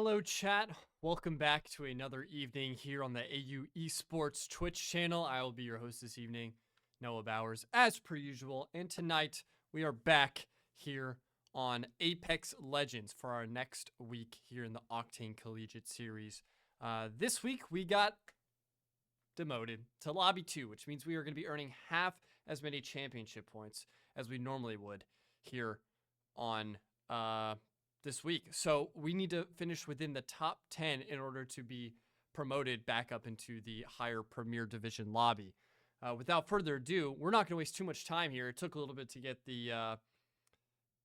Hello, chat. Welcome back to another evening here on the AU Esports Twitch channel. I will be your host this evening, Noah Bowers, as per usual. And tonight, we are back here on Apex Legends for our next week here in the Octane Collegiate Series. This week, we got demoted to Lobby 2, which means we are going to be earning half as many championship points as we normally would here on this week. So we need to finish within the top 10 in order to be promoted back up into the higher Premier Division lobby. Without further ado, we're not going to waste too much time here. It took a little bit to get the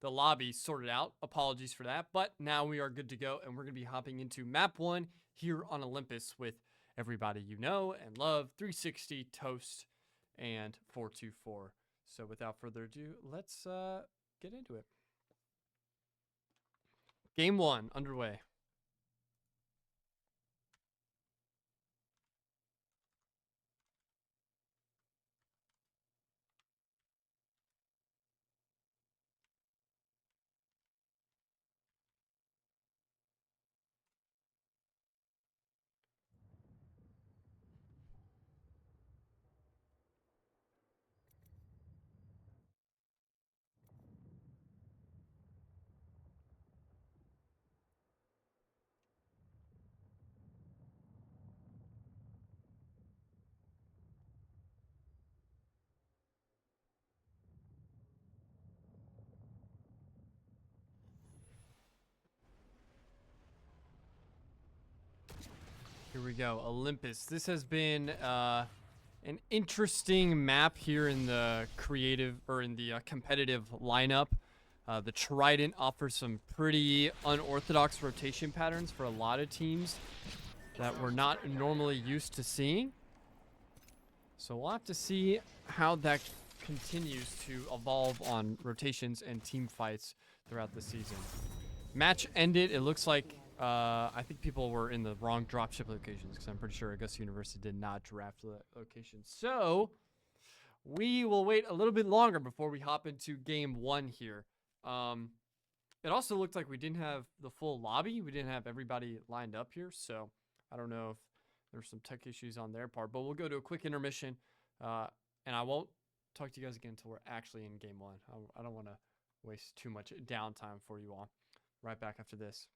lobby sorted out. Apologies for that, but now we are good to go, and we're going to be hopping into map 1 here on Olympus with everybody you know and love, 360, Toast, and 424. So without further ado, let's get into it. Game 1 underway. Here we go, Olympus. This has been an interesting map here in the creative or in the competitive lineup. The Trident offers some pretty unorthodox rotation patterns for a lot of teams that we're not normally used to seeing. So we'll have to see how that continues to evolve on rotations and team fights throughout the season. Match ended. It looks like I think people were in the wrong dropship locations because I'm pretty sure Augusta University did not draft the location. So we will wait a little bit longer before we hop into game 1 here. It also looked like we didn't have the full lobby. We didn't have everybody lined up here. So I don't know if there's some tech issues on their part, but we'll go to a quick intermission. And I won't talk to you guys again until we're actually in game 1. I don't want to waste too much downtime for you all. Right back after this.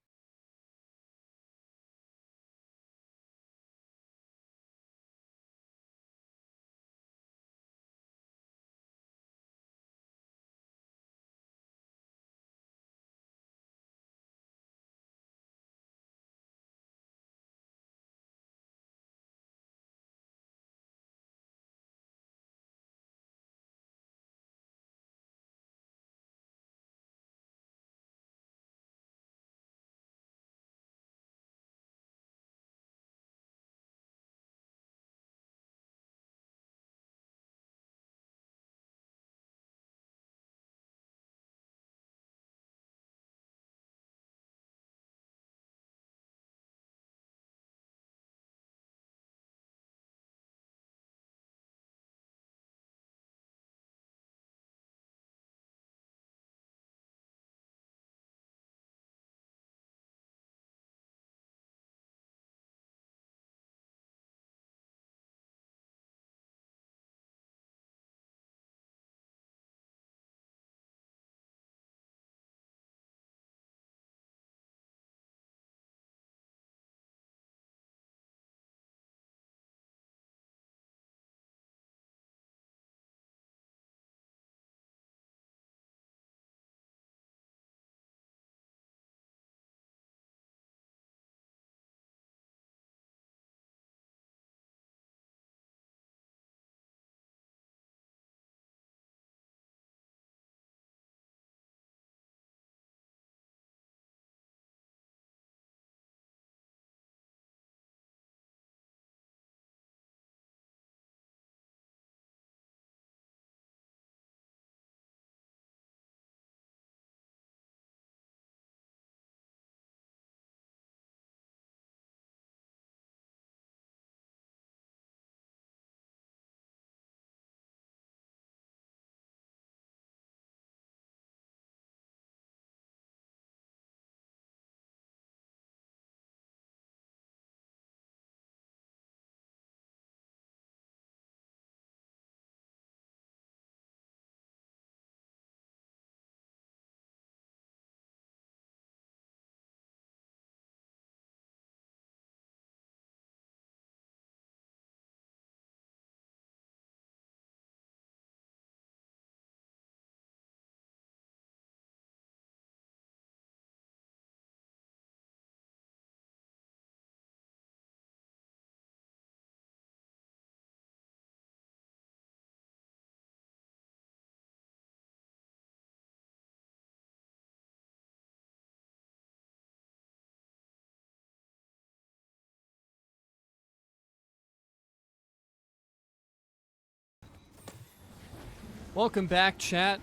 Welcome back, chat.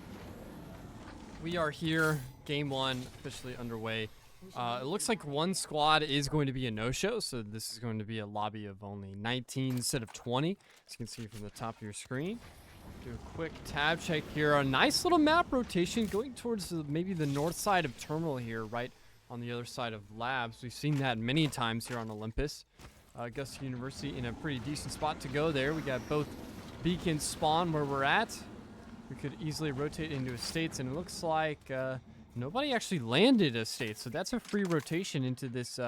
We are here. Game 1 officially underway. It looks like one squad is going to be a no-show, so this is going to be a lobby of only 19 instead of 20, as you can see from the top of your screen. Do a quick tab check here. A nice little map rotation going towards maybe the north side of Terminal here, right on the other side of Labs. We've seen that many times here on Olympus. Augusta University in a pretty decent spot to go there. We got both beacons spawn where we're at. We could easily rotate into estates, and it looks like nobody actually landed estates, so that's a free rotation into this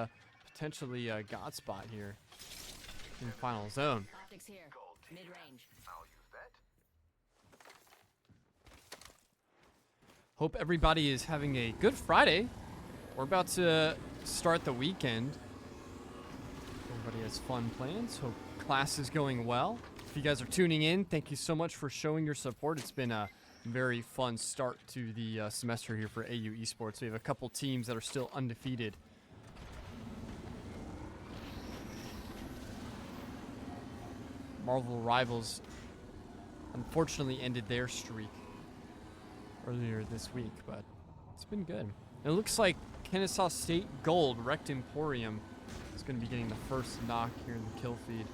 potentially god spot here in final zone. Optics here, mid-range. Hope everybody is having a good Friday. We're about to start the weekend. Everybody has fun plans. Hope class is going well. If you guys are tuning in, thank you so much for showing your support. It's been a very fun start to the semester here for AU Esports. We have a couple teams that are still undefeated. Marvel Rivals unfortunately ended their streak earlier this week, but it's been good. And it looks like Kennesaw State Gold, Rect Emporium, is going to be getting the first knock here in the kill feed.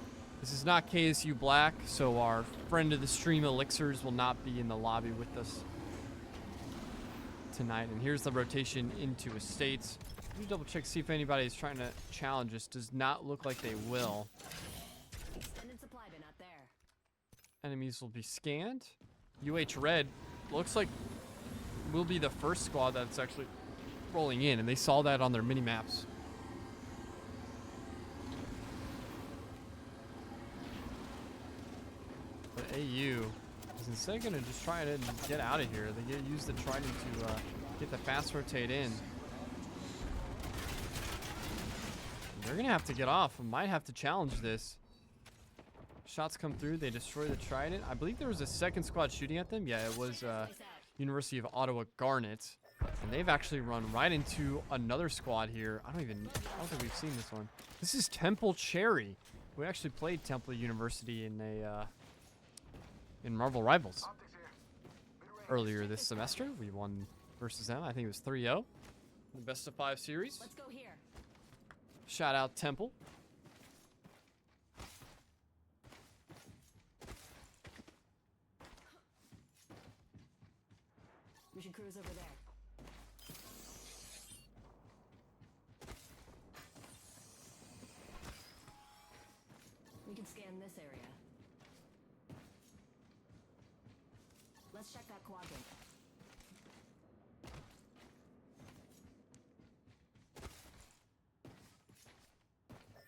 This is not KSU Black, so our friend of the stream, Elixirs, will not be in the lobby with us tonight. And here's the rotation into estates. Let me double check, see if anybody is trying to challenge us. Does not look like they will. Extended supply bin out there. Enemies will be scanned. UH Red looks like will be the first squad that's actually rolling in, and they saw that on their mini maps. But AU is instead going to just try to get out of here. They use the trident to get the fast rotate in. They're going to have to get off. Might have to challenge this. Shots come through. They destroy the trident. I believe there was a second squad shooting at them. Yeah, it was University of Ottawa Garnet. And they've actually run right into another squad here. I don't think we've seen this one. This is Temple Cherry. We actually played Temple University in a in Marvel Rivals earlier this semester. We won versus them. I think it was 3-0 in the best of 5 series. Let's go here. Shout out Temple. We should cruise over there. We can scan this area. Let's check that quadrant.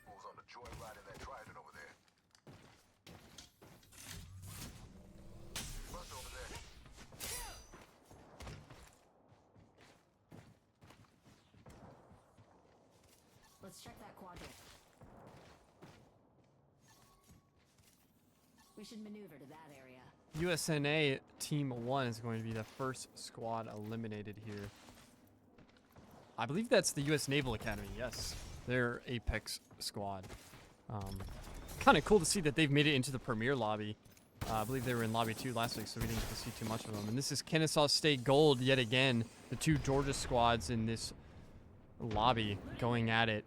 Who's on the joyride in that trident over there? Bust over there. Let's check that quadrant. We should maneuver to that area. USNA Team 1 is going to be the first squad eliminated here. I believe that's the US Naval Academy, yes. Their Apex squad. Kind of cool to see that they've made it into the Premier lobby. I believe they were in Lobby 2 last week, so we didn't get to see too much of them. And this is Kennesaw State Gold yet again. The two Georgia squads in this lobby going at it.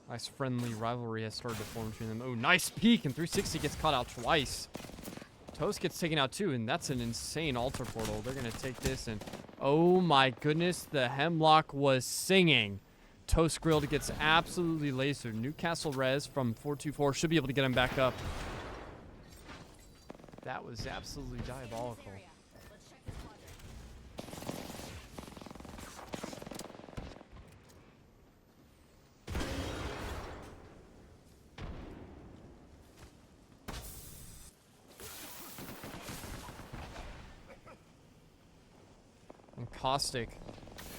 Nice friendly rivalry has started to form between them. Oh, nice peek, and 360 gets caught out twice. Toast gets taken out too, and that's an insane altar portal. They're going to take this, and oh my goodness, the Hemlock was singing. Toast Grilled gets absolutely lasered. Newcastle Res from 424 should be able to get him back up. That was absolutely diabolical. Let's check this quadrant. And Caustic,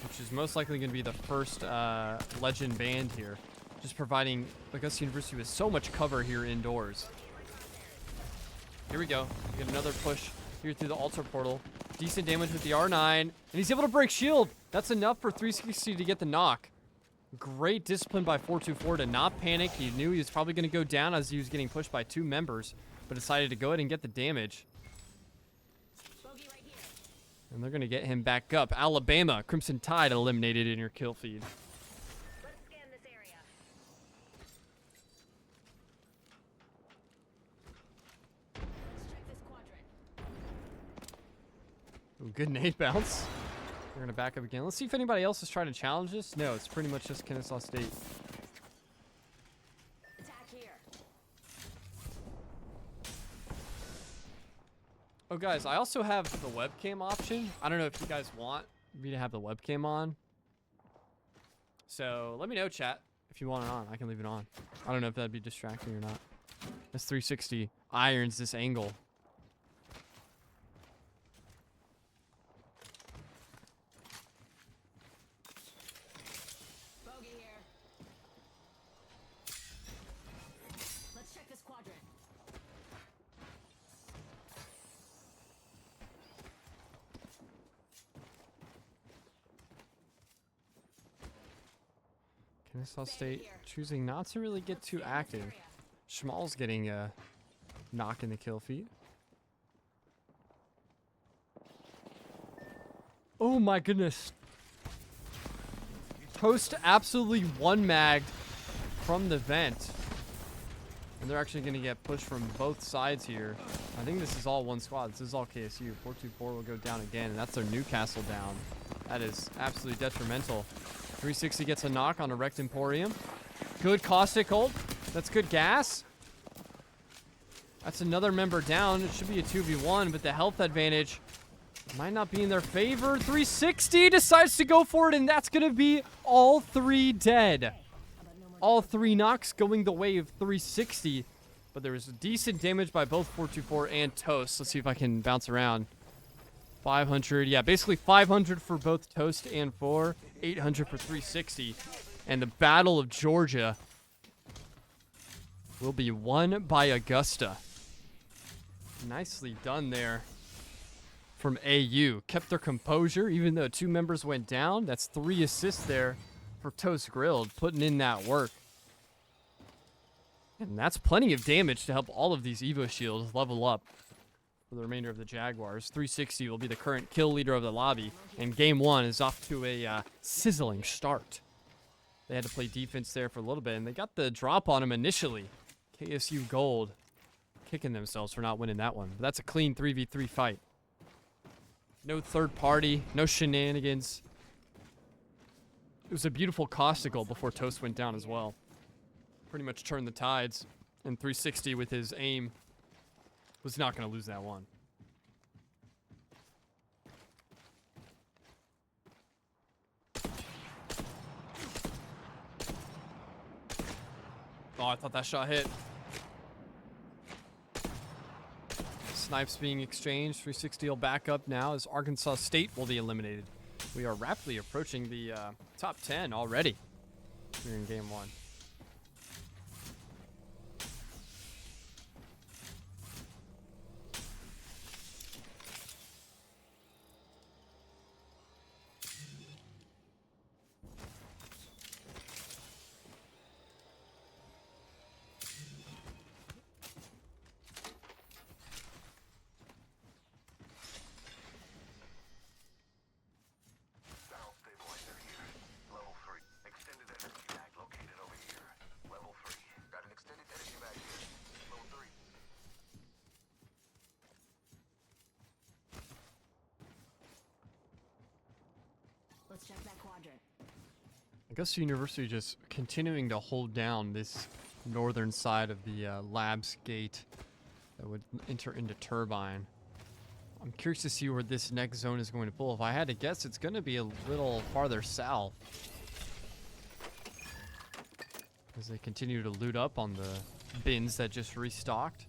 which is most likely going to be the first legend band here. Just providing Augusta University with so much cover here indoors. Here we go. We get another push here through the altar portal. Decent damage with the R9. And he's able to break shield. That's enough for 360 to get the knock. Great discipline by 424 to not panic. He knew he was probably going to go down as he was getting pushed by 2 members, but decided to go ahead and get the damage. And they're going to get him back up. Alabama, Crimson Tide eliminated in your kill feed. Let's scan this area. Let's check this quadrant. Ooh, good nade bounce. They're going to back up again. Let's see if anybody else is trying to challenge this. No, it's pretty much just Kennesaw State. Attack here. Oh, guys, I also have the webcam option. I don't know if you guys want me to have the webcam on. So let me know, chat, if you want it on. I can leave it on. I don't know if that'd be distracting or not. This 360 irons this angle. Bogey here. Let's check this quadrant. Kennesaw State choosing not to really get too active. Schmal's getting a knock in the kill feed. Oh my goodness. Toast absolutely one-magged from the vent. And they're actually going to get pushed from both sides here. I think this is all one squad. This is all KSU. 424 will go down again, and that's their Newcastle down. That is absolutely detrimental. 360 gets a knock on a Wrecked Emporium. Good caustic ult. That's good gas. That's another member down. It should be a 2v1, but the health advantage might not be in their favor. 360 decides to go for it, and that's going to be all three dead. All three knocks going the way of 360, but there was decent damage by both 424 and Toast. Let's see if I can bounce around. 500, yeah, basically 500 for both Toast and 4, 800 for 360. And the Battle of Georgia will be won by Augusta. Nicely done there from AU. Kept their composure even though 2 members went down. That's 3 assists there for Toast Grilled, putting in that work. And that's plenty of damage to help all of these Evo shields level up for the remainder of the Jaguars. 360 will be the current kill leader of the lobby, and game 1 is off to a sizzling start. They had to play defense there for a little bit, and they got the drop on him initially. KSU Gold kicking themselves for not winning that one. But that's a clean 3v3 fight. No third party, no shenanigans. It was a beautiful caustical before Toast went down as well. Pretty much turned the tides, and 360 with his aim was not going to lose that one. Oh, I thought that shot hit. Snipes being exchanged. 360 will back up now as Arkansas State will be eliminated. We are rapidly approaching the top 10 already here in game 1. Sound stabilizer here. Level 3. Extended energy mag located over here. Level 3. Got an extended energy mag here. Level 3. Let's check that quadrant. Augusta University just continuing to hold down this northern side of the labs gate that would enter into Turbine. I'm curious to see where this next zone is going to pull. If I had to guess, it's going to be a little farther south, as they continue to loot up on the bins that just restocked.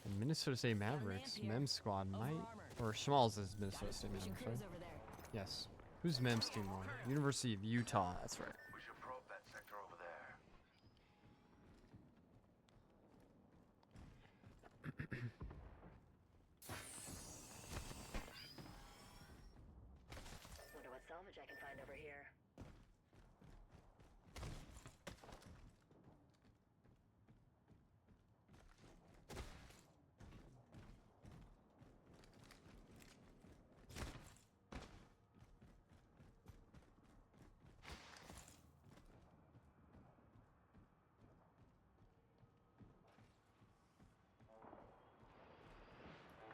And Minnesota State Mavericks, Mem squad might, or Schmalz is Minnesota State Pushing Mavericks, crews right? over there. Yes. Who's Mem's team on? University of Utah, that's right. We should probe that sector over there. Wonder what salvage I can find over here.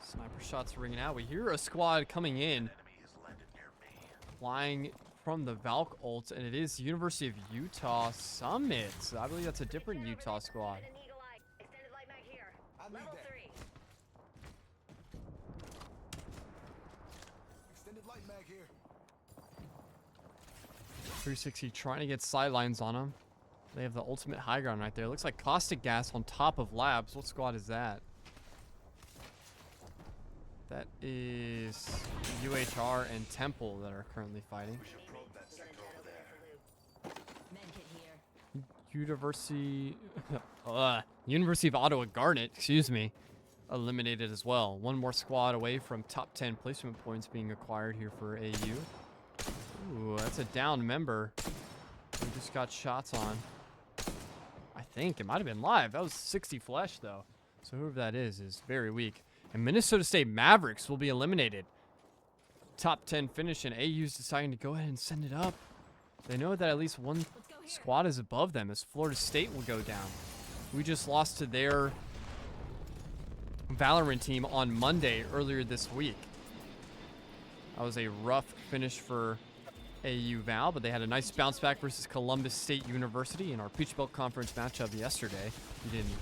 Sniper shots ringing out. We hear a squad coming in, flying from the Valk ult, and it is University of Utah Summit. So I believe that's a different Utah squad. An eagle eye. Extended light mag here. I need Level that. 3. Extended light mag here. 360 trying to get sidelines on them. They have the ultimate high ground right there. Looks like caustic gas on top of labs. What squad is that? That is UHR and Temple that are currently fighting. We should probe that sector over there. Medkit here. University University of Ottawa Garnet, excuse me, eliminated as well. One more squad away from top 10 placement points being acquired here for AU. Ooh, that's a down member who just got shots on. I think it might have been live. That was 60 flesh though. So whoever that is very weak. And Minnesota State Mavericks will be eliminated. Top 10 finish, and AU's deciding to go ahead and send it up. They know that at least one Let's go here. squad is above them, as Florida State will go down. We just lost to their Valorant team on Monday earlier this week. That was a rough finish for AU Val, but they had a nice bounce back versus Columbus State University in our Peach Belt Conference matchup yesterday. If you didn't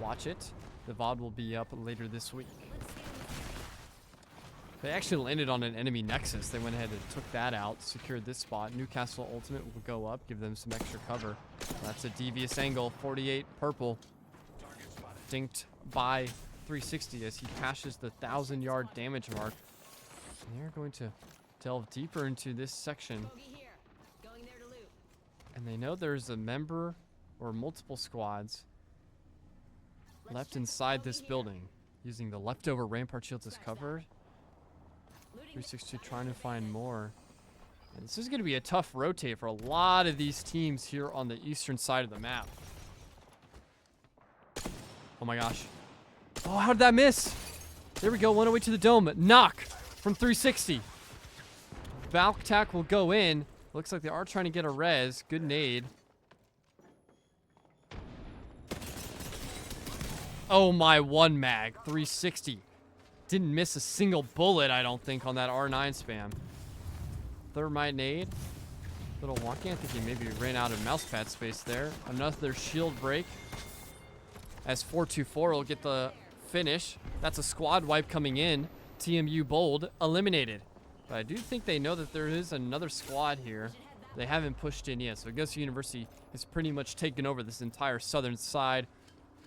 watch it, the VOD will be up later this week. They actually landed on an enemy nexus. They went ahead and took that out, secured this spot. Newcastle Ultimate will go up, give them some extra cover. That's a devious angle, 48 purple. Dinked by 360 as he passes the 1,000-yard damage mark. And they're going to delve deeper into this section. Bogey here. Going there to loot. And they know there's a member or multiple squads left inside this building, using the leftover rampart shields as cover. Looting 360 trying to find more. And this is going to be a tough rotate for a lot of these teams here on the eastern side of the map. Oh my gosh. Oh, how did that miss? There we go, one away to the dome. Knock from 360. Valk tack will go in. Looks like they are trying to get a res. Good nade. Oh my, one mag, 360. Didn't miss a single bullet, I don't think, on that R9 spam. Thermite nade. Little wonky. I think he maybe ran out of mousepad space there. Another shield break. As 424 will get the finish. That's a squad wipe coming in. TMU Bold eliminated. But I do think they know that there is another squad here. They haven't pushed in yet. So Augusta University has pretty much taken over this entire southern side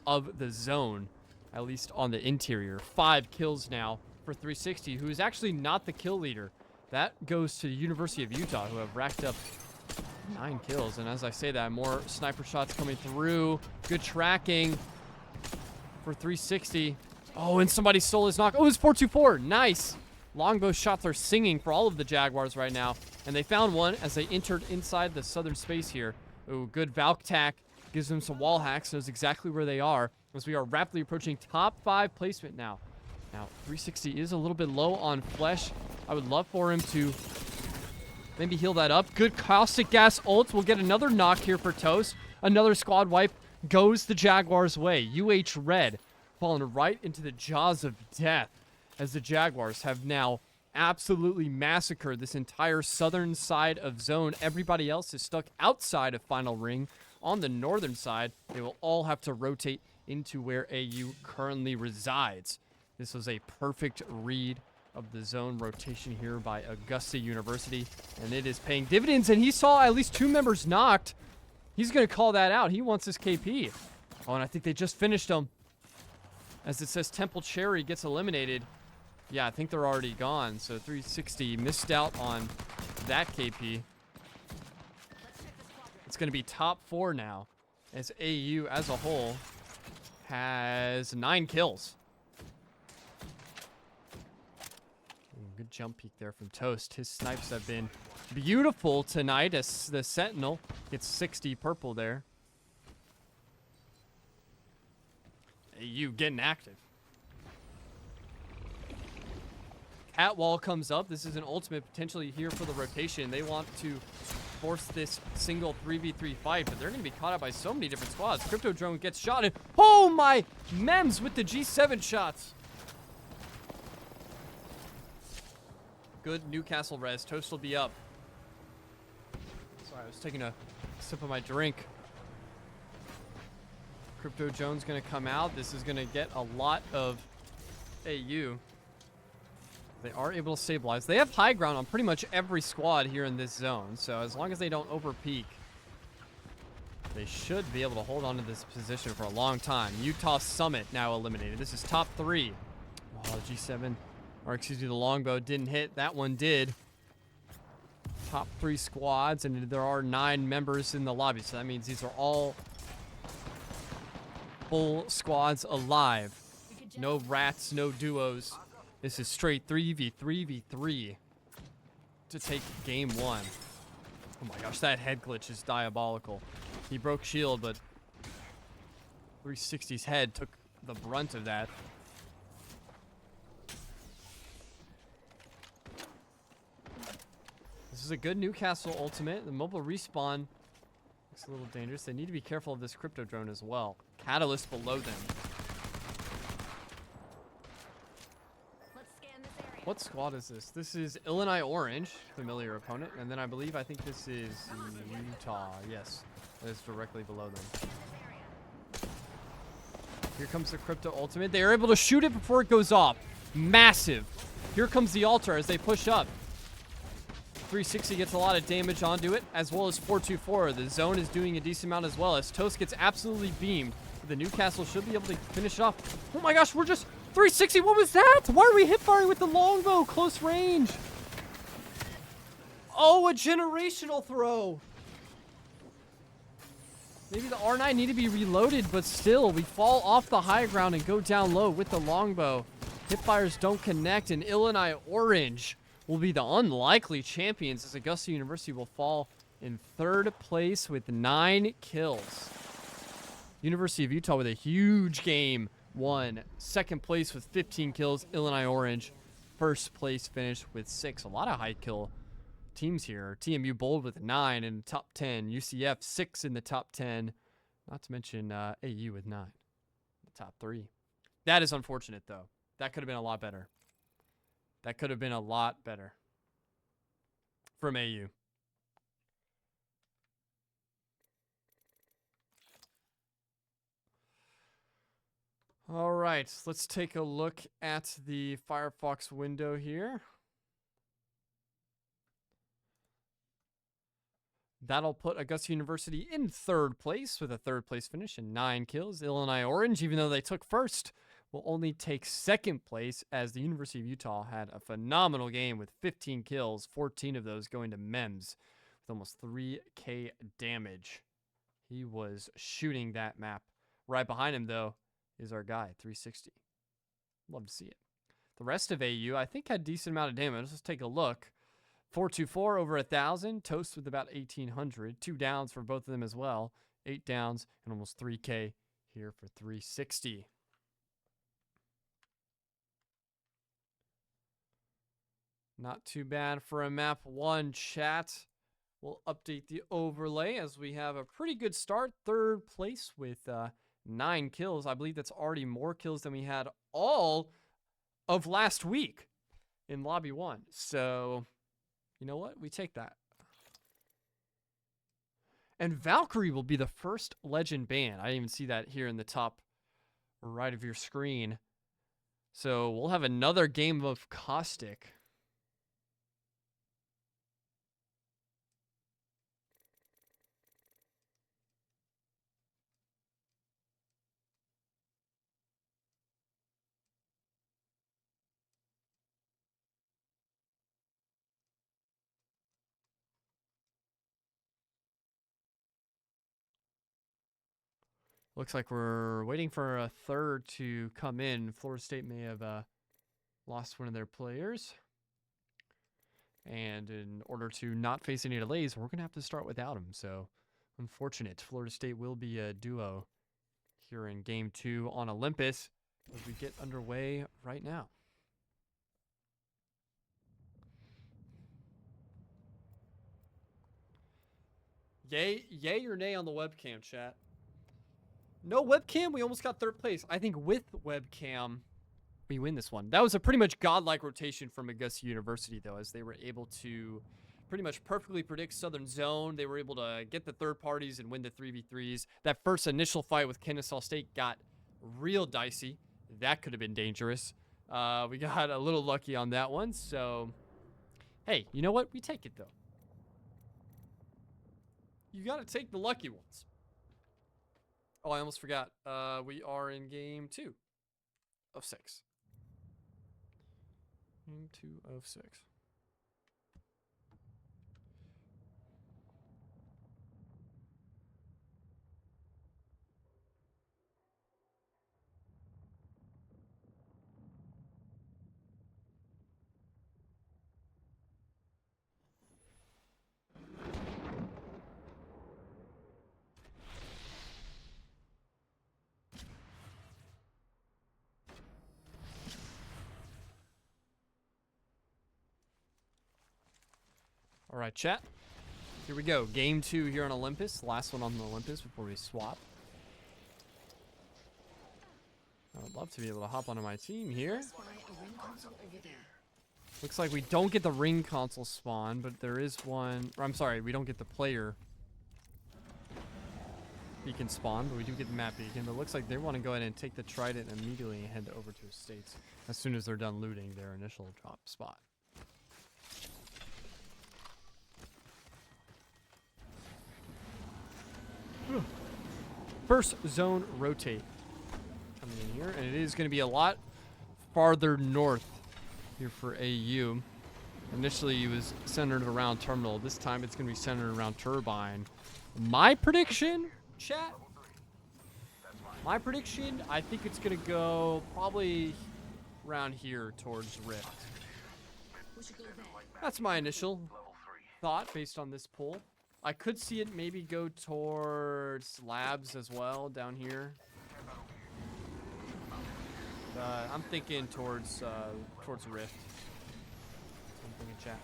of the zone, at least on the interior. 5 kills now for 360, who is actually not the kill leader. That goes to the University of Utah, who have racked up 9 kills. And as I say that, more sniper shots coming through. Good tracking for 360. Oh, and somebody stole his knock. Oh, it's 424. Nice. Longbow shots are singing for all of the Jaguars right now. And they found one as they entered inside the southern space here. Oh, good Valk tack. Gives them some wall hacks. Knows exactly where they are, as we are rapidly approaching top 5 placement now. Now, 360 is a little bit low on flesh. I would love for him to maybe heal that up. Good caustic gas ult. We'll get another knock here for Toast. Another squad wipe goes the Jaguars' way. UH Red falling right into the jaws of death, as the Jaguars have now absolutely massacred this entire southern side of zone. Everybody else is stuck outside of Final Ring. On the northern side, they will all have to rotate into where AU currently resides. This was a perfect read of the zone rotation here by Augusta University, and it is paying dividends, and he saw at least 2 members knocked. He's going to call that out. He wants his KP. Oh, and I think they just finished him. As it says, Temple Cherry gets eliminated. Yeah, I think they're already gone, so 360 missed out on that KP. It's going to be top 4 now, as AU as a whole has 9 kills. Ooh, good jump peek there from Toast. His snipes have been beautiful tonight, as the Sentinel gets 60 purple there. AU getting active. Catwall comes up. This is an ultimate potentially here for the rotation. They want to force this single 3v3 fight, but they're going to be caught up by so many different squads. Crypto Drone gets shot, and oh my, Mems with the G7 shots. Good Newcastle res. Toast will be up. Sorry, I was taking a sip of my drink. Crypto Jones gonna come out. This is gonna get a lot of AU. They are able to stabilize. They have high ground on pretty much every squad here in this zone. So as long as they don't overpeak, they should be able to hold on to this position for a long time. Utah Summit now eliminated. This is top 3. Oh, G7, or excuse me, the longbow didn't hit. That one did. Top 3 squads, and there are 9 members in the lobby. So that means these are all full squads alive. No rats, no duos. This is straight 3v3v3 to take game 1. Oh my gosh, that head glitch is diabolical. He broke shield, but 360's head took the brunt of that. This is a good Newcastle ultimate. The mobile respawn looks a little dangerous. They need to be careful of this crypto drone as well. Catalyst below them. Let's scan this area. What squad is this? This is Illinois Orange, familiar opponent. And then I think this is Utah. Yes, that is directly below them. Here comes the crypto ultimate. They are able to shoot it before it goes off. Massive. Here comes the altar as they push up. 360 gets a lot of damage onto it, as well as 424. The zone is doing a decent amount as well, as Toast gets absolutely beamed. The Newcastle should be able to finish it off. Oh my gosh, we're just 360. What was that? Why are we hip firing with the longbow? Close range. Oh, a generational throw. Maybe the R9 need to be reloaded, but still, we fall off the high ground and go down low with the longbow. Hipfires don't connect, and Illinois Orange will be the unlikely champions as Augusta University will fall in 3rd place with 9 kills. University of Utah with a huge game 1. 2nd place with 15 kills. Illinois Orange, 1st place finish with 6. A lot of high kill teams here. TMU Bold with 9 in the top 10. UCF 6 in the top 10. Not to mention AU with 9. The top 3. That is unfortunate though. That could have been a lot better. That could have been a lot better from AU. All right, let's take a look at the Firefox window here. That'll put Augusta University in 3rd place with a 3rd place finish and 9 kills. Illinois Orange, even though they took 1st, will only take 2nd place as the University of Utah had a phenomenal game with 15 kills, 14 of those going to Mems with almost 3k damage. He was shooting that map. Right behind him, though, is our guy, 360. Love to see it. The rest of AU, I think, had a decent amount of damage. Let's take a look. 424 over 1,000. Toast with about 1,800. 2 downs for both of them as well. 8 downs and almost 3k here for 360. Not too bad for a map 1, chat. We'll update the overlay as we have a pretty good start. 3rd place with 9 kills. I believe that's already more kills than we had all of last week in Lobby 1. So, you know what? We take that. And Valkyrie will be the first legend ban. I didn't even see that here in the top right of your screen. So we'll have another game of Caustic. Looks like we're waiting for a 3rd to come in. Florida State may have lost one of their players. And in order to not face any delays, we're going to have to start without him. So, unfortunate. Florida State will be a duo here in Game 2 on Olympus as we get underway right now. Yay or nay on the webcam, chat? No webcam, we almost got 3rd place. I think with webcam, we win this one. That was a pretty much godlike rotation from Augusta University, though, as they were able to pretty much perfectly predict Southern Zone. They were able to get the third parties and win the 3v3s. That first initial fight with Kennesaw State got real dicey. That could have been dangerous. We got a little lucky on that one, so hey, you know what? We take it, though. You got to take the lucky ones. Oh, I almost forgot. We are in game 2 of 6. Game 2 of 6. All right, chat. Here we go. Game 2 here on Olympus. Last one on the Olympus before we swap. I would love to be able to hop onto my team here. Looks like we don't get the ring console spawn, but there is one. Or I'm sorry, we don't get the player beacon spawn, but we do get the map beacon. But it looks like they want to go ahead and take the trident immediately and head over to Estates as soon as they're done looting their initial drop spot. First zone rotate coming in here, and it is going to be a lot farther north here for AU. Initially, it was centered around Terminal. This time, it's going to be centered around Turbine. My prediction, chat. My prediction, I think it's going to go probably around here towards Rift. That's my initial thought based on this poll. I could see it maybe go towards Labs as well down here. I'm thinking towards Rift. So I'm thinking chat.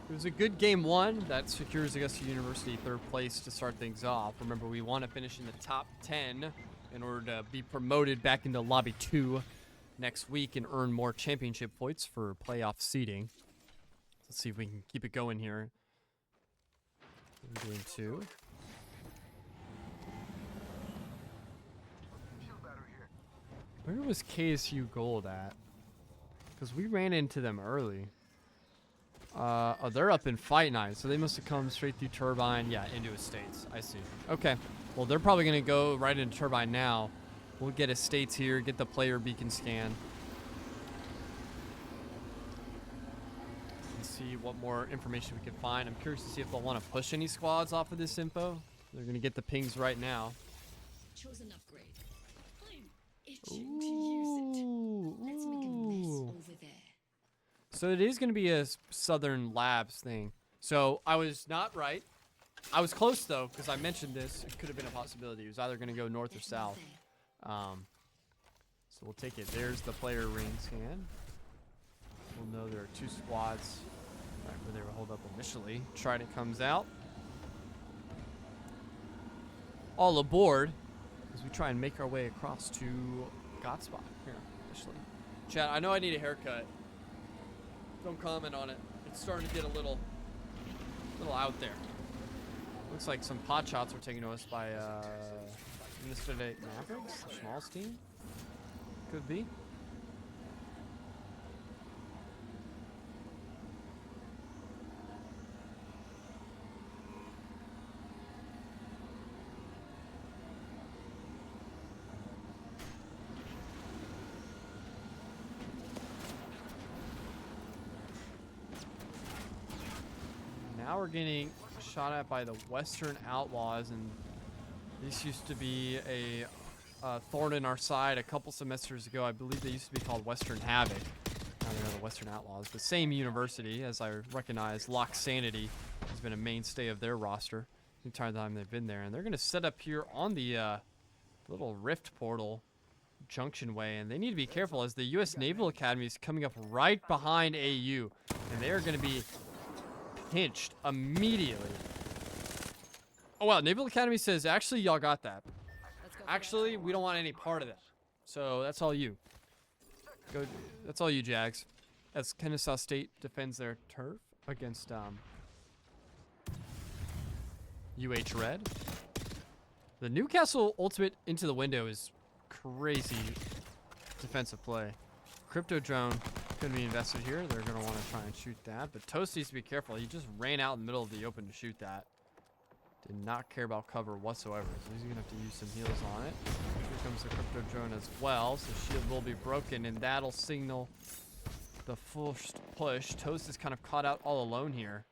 It was a good game 1 that secures Augusta University 3rd place to start things off. Remember, we want to finish in the top 10 in order to be promoted back into Lobby 2 next week and earn more championship points for playoff seeding. Let's see if we can keep it going here. We're doing 2. Where was KSU Gold at? Because we ran into them early. Oh, they're up in Fight Night, so they must have come straight through Turbine. Yeah, into Estates. I see. Okay. Well, they're probably going to go right into Turbine now. We'll get Estates here, get the player beacon scan. And see what more information we can find. I'm curious to see if they'll want to push any squads off of this info. They're going to get the pings right now. Chose an upgrade. I'm itching to use it. Let's make a mess over there. So it is going to be a Southern Labs thing. So I was not right. I was close, though, because I mentioned this. It could have been a possibility. It was either going to go north or south. So we'll take it. There's the player ring scan. We'll know there are 2 squads right where they were holed up initially. Trident comes out. All aboard as we try and make our way across to Godspot here initially. Chat, I know I need a haircut. Don't comment on it. It's starting to get a little out there. Looks like some pot shots were taken to us by Yesterday Mavericks, the Schmalz team. Could be. Now we're getting shot at by the Western Outlaws, and this used to be a thorn in our side a couple semesters ago. I believe they used to be called Western Havoc. Now they're the Western Outlaws. The same university, as I recognize, Lock Sanity has been a mainstay of their roster the entire time they've been there. And they're going to set up here on the little rift portal junction way. And they need to be careful as the U.S. Naval Academy is coming up right behind AU. And they are going to be pinched immediately. Oh, wow. Naval Academy says, actually, y'all got that. Actually, we don't want any part of that. So that's all you. Go. That's all you, Jags. As Kennesaw State defends their turf against UH Red. The Newcastle ultimate into the window is crazy defensive play. Crypto drone going to be invested here. They're going to want to try and shoot that. But Toast needs to be careful. He just ran out in the middle of the open to shoot that. Did not care about cover whatsoever. So he's going to have to use some heals on it. Here comes the crypto drone as well. So shield will be broken and that'll signal the first push. Toast is kind of caught out all alone here.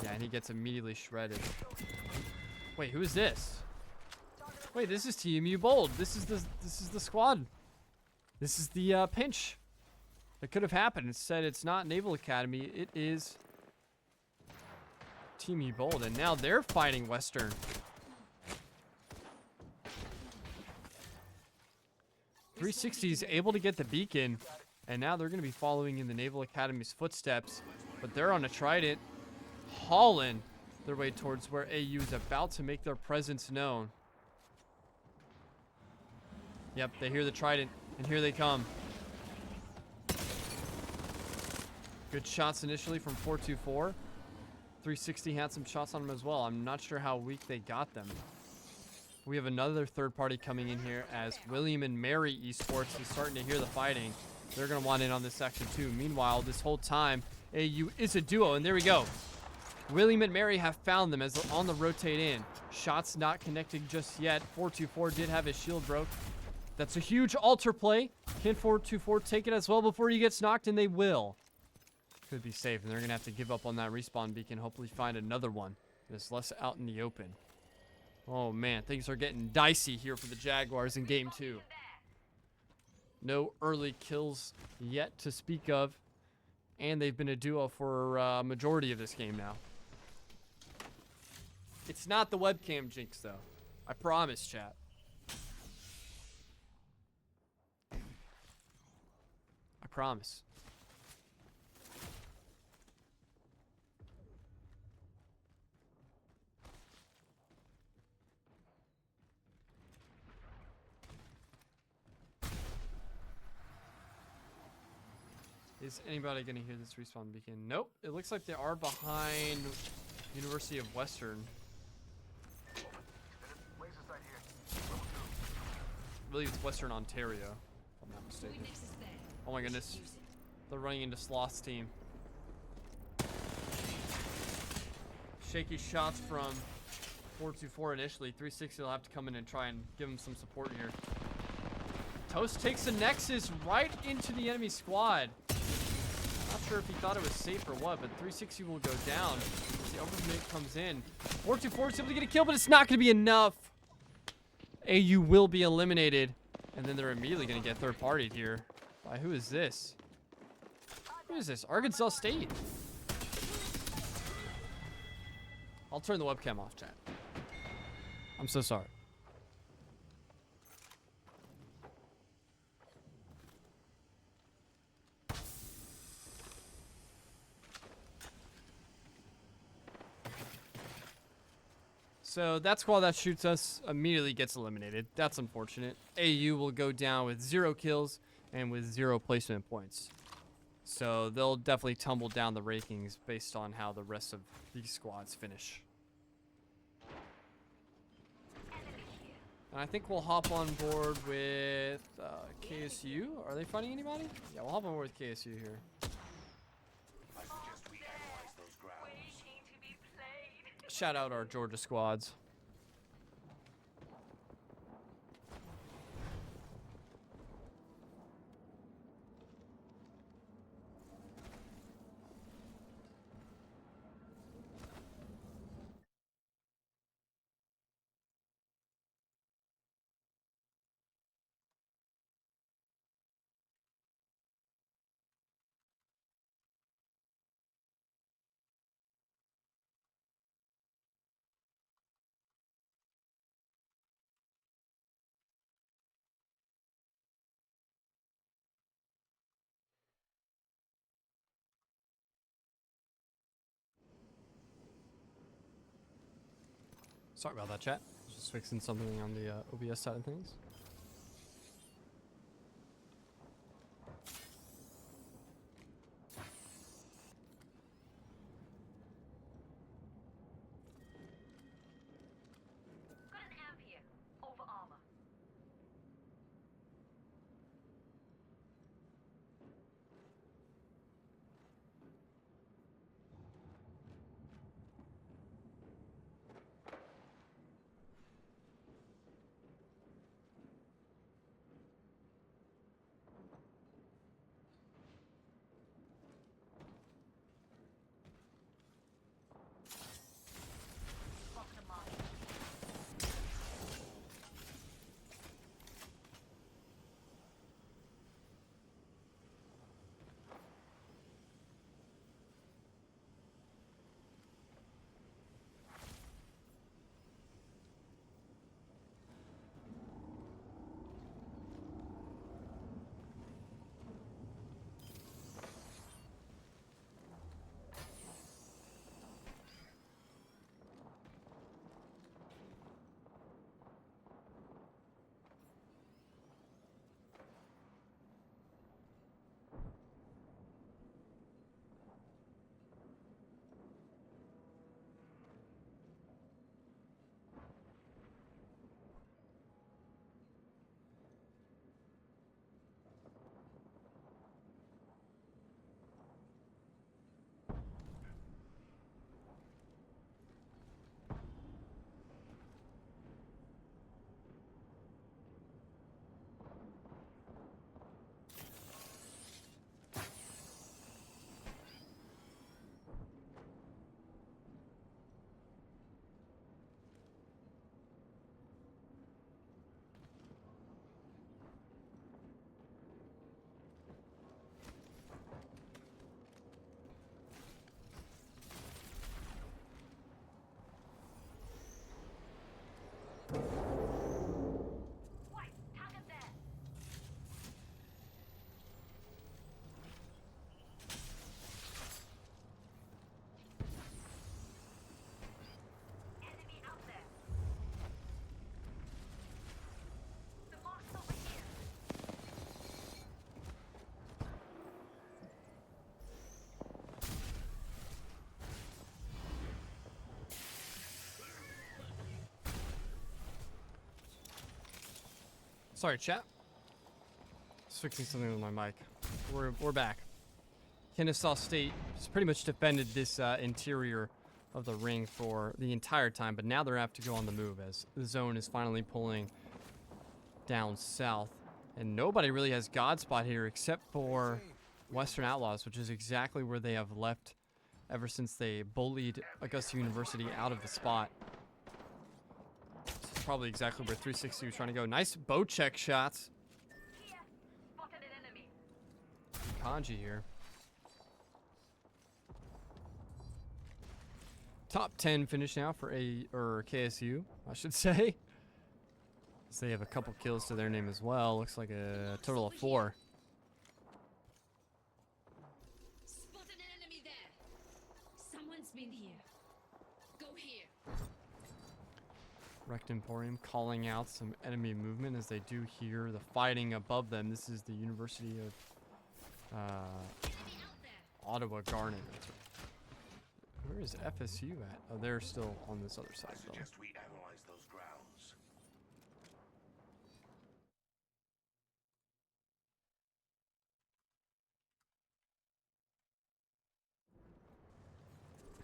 Yeah, and he gets immediately shredded. Wait, who is this? Wait, this is TMU Bold. This is the squad. This is the pinch that could have happened. Instead, it's not Naval Academy. It is TMU Bold, and now they're fighting Western. .360 is able to get the beacon, and now they're going to be following in the Naval Academy's footsteps. But they're on a trident, hauling their way towards where AU is about to make their presence known. Yep, they hear the trident, and here they come. Good shots initially from 424. .360 had some shots on them as well. I'm not sure how weak they got them. We have another third party coming in here as William and Mary Esports is starting to hear the fighting. They're going to want in on this section too. Meanwhile, this whole time, AU is a duo, and there we go. William and Mary have found them as they're on the rotate in. Shots not connecting just yet. 424 did have his shield broke. That's a huge altar play. Can 424 take it as well before he gets knocked? And they will. Could be safe, and they're going to have to give up on that respawn beacon. Hopefully find another one that's less out in the open. Oh, man. Things are getting dicey here for the Jaguars in Game 2. No early kills yet to speak of. And they've been a duo for a majority of this game now. It's not the webcam jinx, though. I promise, chat. I promise. Is anybody going to hear this respawn beacon? Nope. It looks like they are behind University of Western. Laser sight here. Level 2. I believe it's Western Ontario, if I'm not mistaken. Oh my goodness. They're running into Sloth's team. Shaky shots from 424 initially. .360 will have to come in and try and give him some support here. Toast takes the Nexus right into the enemy squad. Not sure if he thought it was safe or what, but .360 will go down as the overcommit comes in. 424 is able to get a kill, but it's not going to be enough. AU will be eliminated, and then they're immediately going to get third-partied here. By who is this? Who is this? Arkansas State. I'll turn the webcam off, chat. I'm so sorry. So that squad that shoots us immediately gets eliminated. That's unfortunate. AU will go down with 0 kills and with 0 placement points. So they'll definitely tumble down the rankings based on how the rest of these squads finish. And I think we'll hop on board with KSU. Are they fighting anybody? Yeah, we'll hop on board with KSU here. Shout out our Georgia squads. Sorry about that, chat. Just fixing something on the OBS side of things. Got an amp here. Over armor. Spotted a mark. White, target there. Enemy out there. The mark's over here. Sorry, chat. Just fixing something with my mic. We're back. Kennesaw State has pretty much defended this interior of the ring for the entire time, but now they're have to go on the move as the zone is finally pulling down south, and nobody really has God spot here except for Western Outlaws, which is exactly where they have left ever since they bullied Augusta University out of the spot. This is probably exactly where 360 was trying to go. Nice bow check shots. Here. Spotted an enemy. Kanji here. Top 10 finish now for KSU, I should say. So they have a couple kills to their name as well. Looks like a total of 4. Spotted an enemy there. Someone's been here. Go here. Wrecked Emporium calling out some enemy movement as they do hear the fighting above them. This is the University of Enemy out there. Ottawa Garnet. Where is FSU at? Oh, they're still on this other side though. Suggest we analyze those grounds.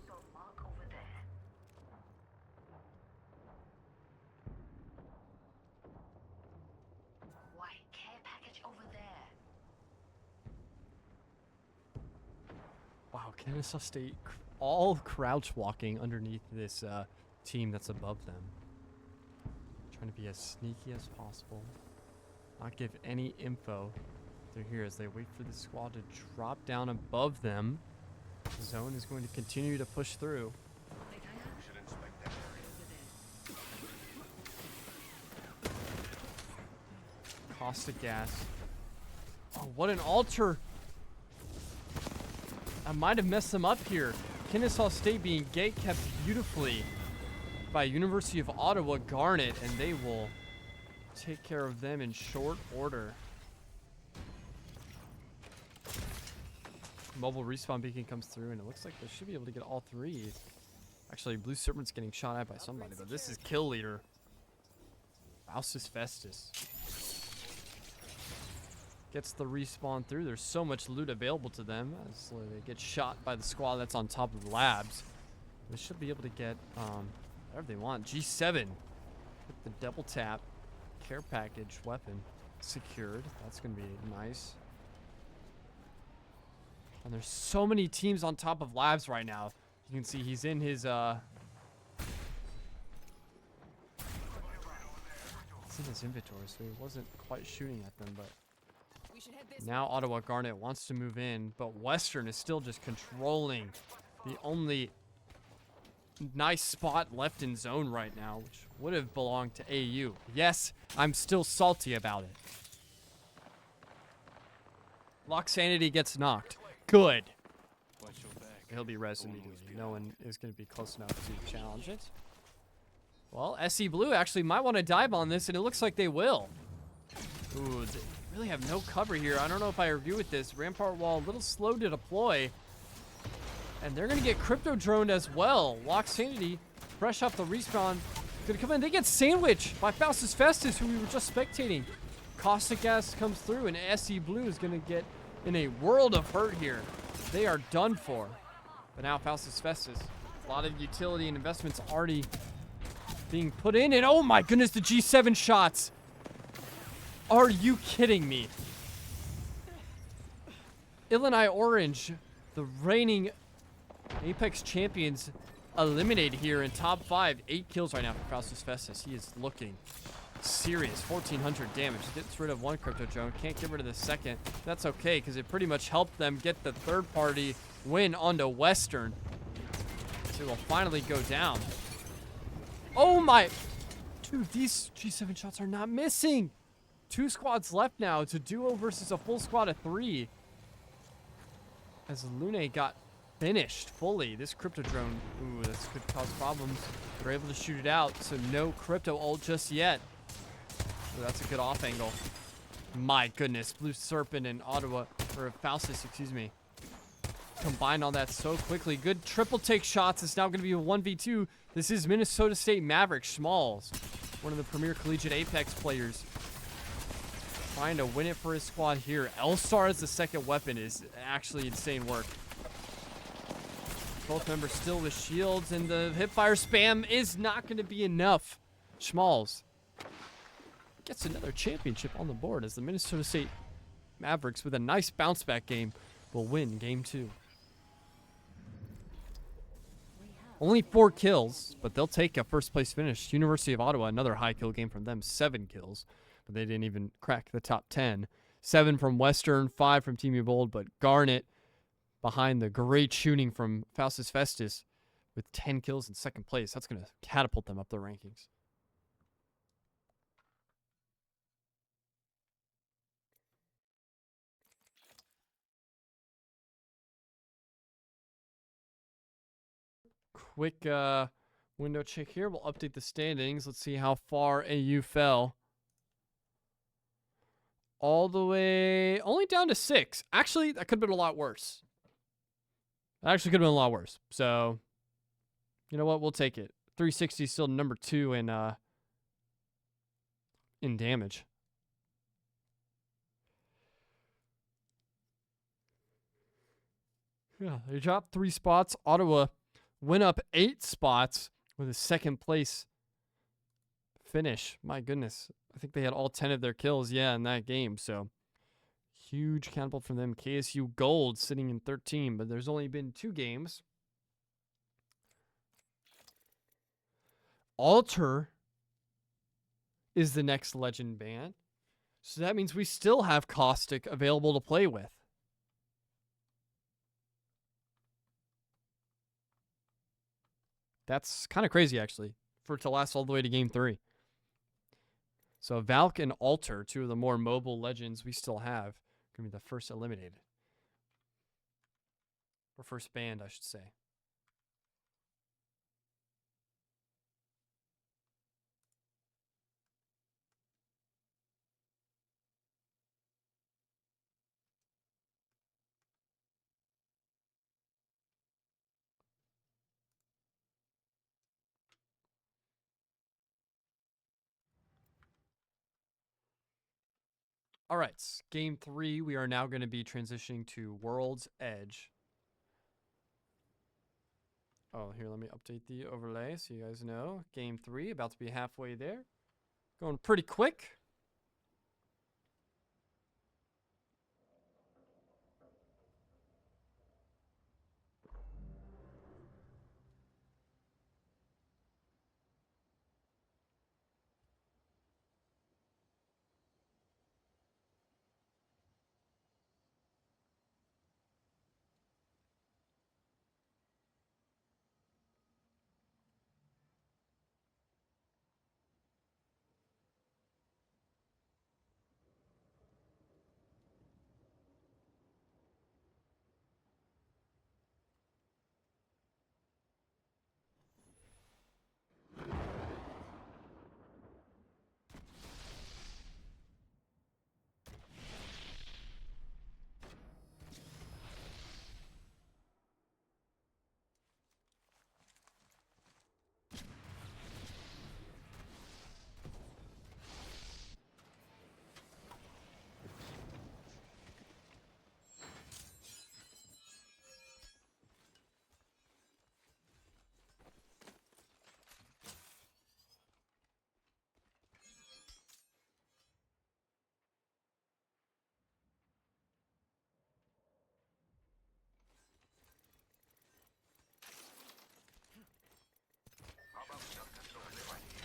So mark over there. White care package over there. Wow, Kennesaw State all crouch walking underneath this team that's above them. Trying to be as sneaky as possible. Not give any info. They're here as they wait for the squad to drop down above them. The zone is going to continue to push through. Like I We should inspect that area. over there. Caustic gas. Oh, what an altar! I might have messed them up here. Kennesaw State being gate kept beautifully. by University of Ottawa Garnet, and they will take care of them in short order. Mobile respawn beacon comes through, and it looks like they should be able to get all three. Actually, Blue Serpent's getting shot at by somebody, but this is kill leader. Faustus Festus gets the respawn through. There's so much loot available to them as they get shot by the squad that's on top of the labs. They should be able to get whatever they want. G7 with the double tap care package weapon secured. That's going to be nice. And there's so many teams on top of labs right now. You can see he's in his it's in his inventory, so he wasn't quite shooting at them, but now Ottawa Garnet wants to move in, but Western is still just controlling the only nice spot left in zone right now, which would have belonged to AU. Yes, I'm still salty about it. Lock Sanity gets knocked. Good. He'll be res immediately. No one is going to be close enough to challenge it. Well, SE Blue actually might want to dive on this, and it looks like they will. Ooh, they really have no cover here. I don't know if I agree with this. Rampart Wall a little slow to deploy. And they're going to get crypto droned as well. Lock Sanity, fresh off the respawn. Going to come in. They get sandwiched by Faustus Festus, who we were just spectating. Caustic Gas comes through, and SE Blue is going to get in a world of hurt here. They are done for. But now Faustus Festus, a lot of utility and investments already being put in. And oh my goodness, the G7 shots. Are you kidding me? Illinois Orange, the reigning Apex champions, eliminated here in top 5. 8 kills right now for Faustus Festus. He is looking serious. 1,400 damage. Gets rid of one crypto drone. Can't get rid of the second. That's okay, because it pretty much helped them get the third party win onto Western. So it'll finally go down. Oh my. Dude, these G7 shots are not missing. 2 squads left now. It's a duo versus a full squad of 3. As Lune got finished fully. This crypto drone, ooh, this could cause problems. They're able to shoot it out, so no crypto ult just yet. Ooh, that's a good off angle. My goodness, Blue Serpent and Ottawa, or Faustus, excuse me, combined on that so quickly. Good triple take shots. It's now going to be a 1v2. This is Minnesota State Maverick Schmalls, one of the premier collegiate Apex players, trying to win it for his squad here. L-Star as the second weapon is actually insane work. Both members still with shields, and the hipfire spam is not going to be enough. Schmalls gets another championship on the board as the Minnesota State Mavericks, with a nice bounce back game, will win game 2. Only 4 kills, but they'll take a first place finish. University of Ottawa, another high kill game from them, 7 kills, but they didn't even crack the top 10. 7 from Western, 5 from Team Bold, but Garnet behind the great shooting from Faustus Festus with 10 kills in second place. That's going to catapult them up the rankings. Quick window check here. We'll update the standings. Let's see how far AU fell. All the way, only down to 6. Actually, that could have been a lot worse. That actually could have been a lot worse. So, you know what? We'll take it. 360 is still number 2 in damage. Yeah, they dropped 3 spots. Ottawa went up 8 spots with a second place finish. My goodness. I think they had all 10 of their kills, in that game. So, huge catapult from them. KSU Gold sitting in 13, but there's only been 2 games. Alter is the next legend ban. So that means we still have Caustic available to play with. That's kind of crazy, actually, for it to last all the way to game 3. So Valk and Alter, 2 of the more mobile legends we still have, going to be the first eliminated. Or first banned, I should say. All right, game 3. We are now going to be transitioning to World's Edge. Oh, here, let me update the overlay so you guys know. Game 3, about to be halfway there. Going pretty quick. How about we just test it over there right here?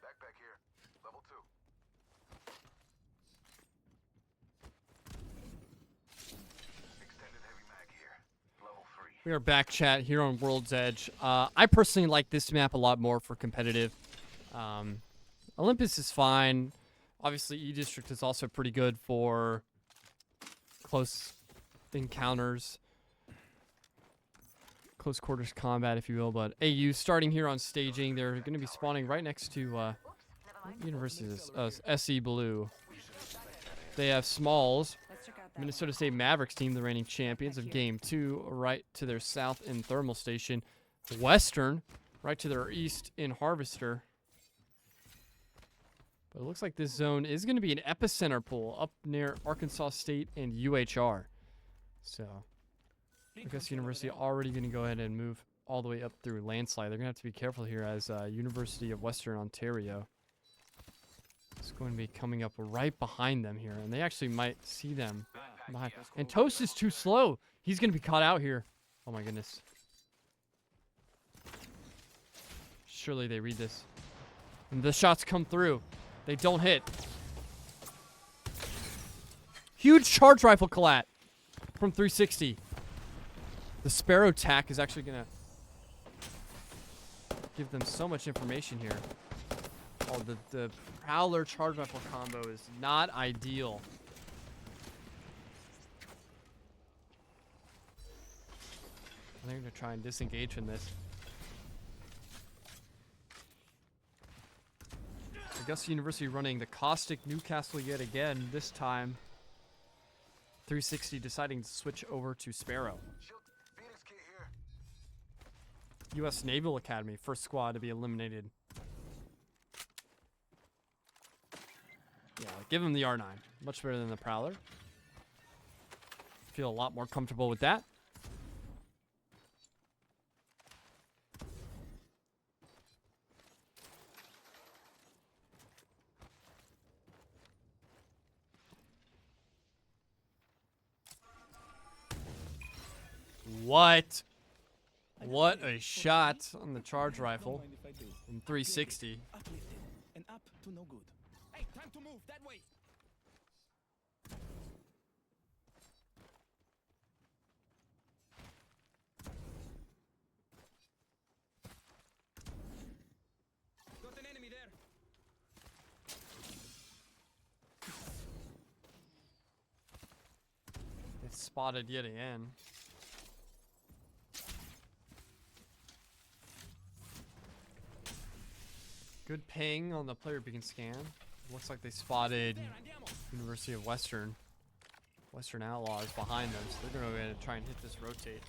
Backpack here. Level 2. Extended heavy mag here. Level 3. We are back, chat, here on World's Edge. I personally like this map a lot more for competitive. Olympus is fine. Obviously, E-District is also pretty good for close encounters. Close quarters combat, if you will. But AU starting here on staging. They're going to be spawning right next to University SE Blue. They have Smalls. Minnesota State Mavericks team, the reigning champions of Game 2, right to their south in Thermal Station. Western, right to their east in Harvester. But it looks like this zone is going to be an epicenter pool up near Arkansas State and UHR. So, Augusta University already going to go ahead and move all the way up through Landslide. They're going to have to be careful here as University of Western Ontario is going to be coming up right behind them here. And they actually might see them behind. And Toast is too slow. He's going to be caught out here. Oh my goodness. Surely they read this. And the shots come through. They don't hit. Huge charge rifle collat from 360. The Sparrow tack is actually going to give them so much information here. Oh, the Prowler charge rifle combo is not ideal. I think they're going to try and disengage from this. Augusta University running the Caustic Newcastle yet again, this time 360 deciding to switch over to Sparrow. Shield Phoenix kit here. U.S. Naval Academy, first squad to be eliminated. Yeah, give him the R9. Much better than the Prowler. Feel a lot more comfortable with that. What? What a shot on the charge rifle from 360. Uplifted and up to no good. Hey, time to move that way. Got an enemy there. It's spotted yet again. Good ping on the player beacon scan. Looks like they spotted University of Western. Western Outlaws behind them, so they're going to try and hit this rotate.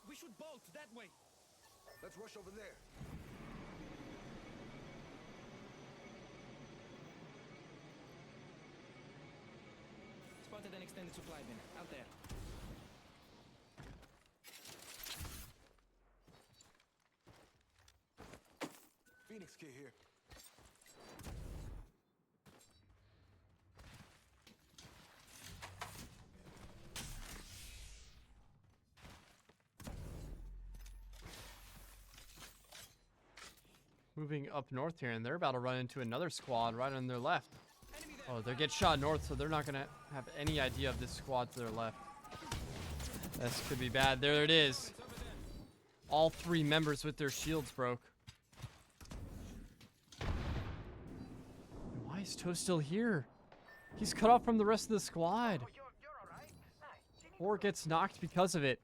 We should bolt that way. Let's rush over there. Spotted an extended supply bin out there. Phoenix kid here. Moving up north here, and they're about to run into another squad right on their left. Oh, they get shot north, so they're not going to have any idea of this squad to their left. This could be bad. There it is. All three members with their shields broke. Why is Toast still here? He's cut off from the rest of the squad. Or gets knocked because of it.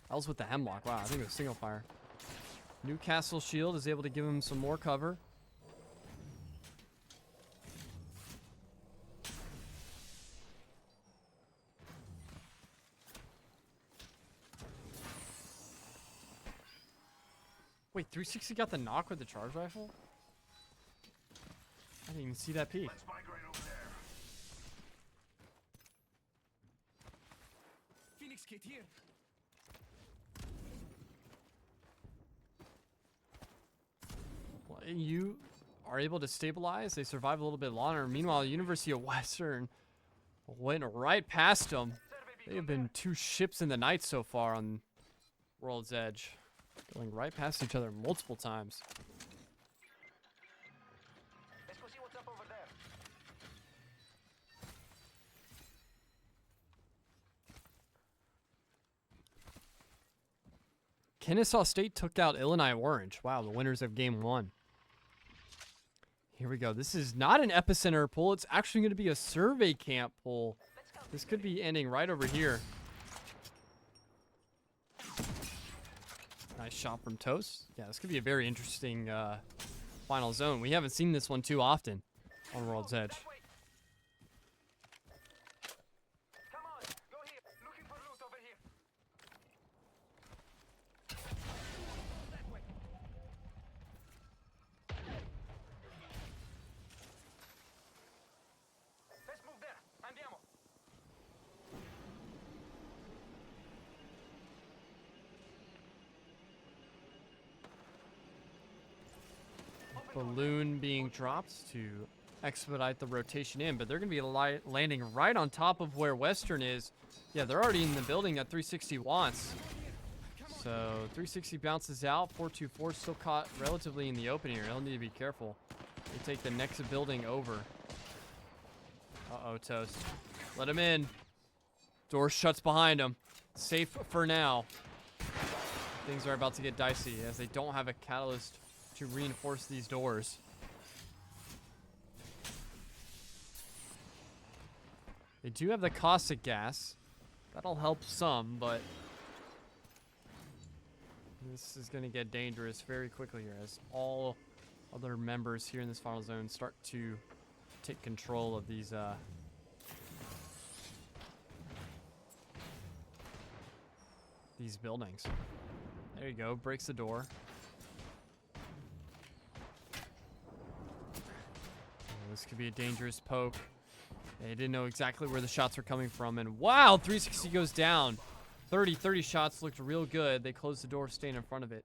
That was with the hemlock. Wow, I think it was single fire. Newcastle shield is able to give him some more cover. Wait, 360 got the knock with the charge rifle? I didn't even see that peek. Let's migrate over there. Phoenix kit here. Well, you are able to stabilize. They survive a little bit longer. Meanwhile, the University of Western went right past them. They have been two ships in the night so far on World's Edge. Going right past each other multiple times. Let's go see what's up over there. Kennesaw State took out Illinois Orange. Wow, the winners of game 1. Here we go. This is not an epicenter pull. It's actually going to be a survey camp pull. This could be ending right over here. Nice shot from Toast. Yeah, this could be a very interesting final zone. We haven't seen this one too often on World's Edge. Come on, go here. Looking for loot over here. That way. Let's move there. Andiamo. Balloon being dropped to expedite the rotation in, but they're going to be landing right on top of where Western is. Yeah, they're already in the building that 360 wants. So 360 bounces out. 424 still caught relatively in the open here. He'll need to be careful. They take the next building over. Uh-oh, Toast. Let him in. Door shuts behind him. Safe for now. Things are about to get dicey as they don't have a catalyst to reinforce these doors. They do have the caustic gas. That'll help some, but this is going to get dangerous very quickly here as all other members here in this final zone start to take control of these buildings. There you go, breaks the door. This could be a dangerous poke. They didn't know exactly where the shots were coming from. And wow, 360 goes down. 30 shots looked real good. They closed the door, staying in front of it.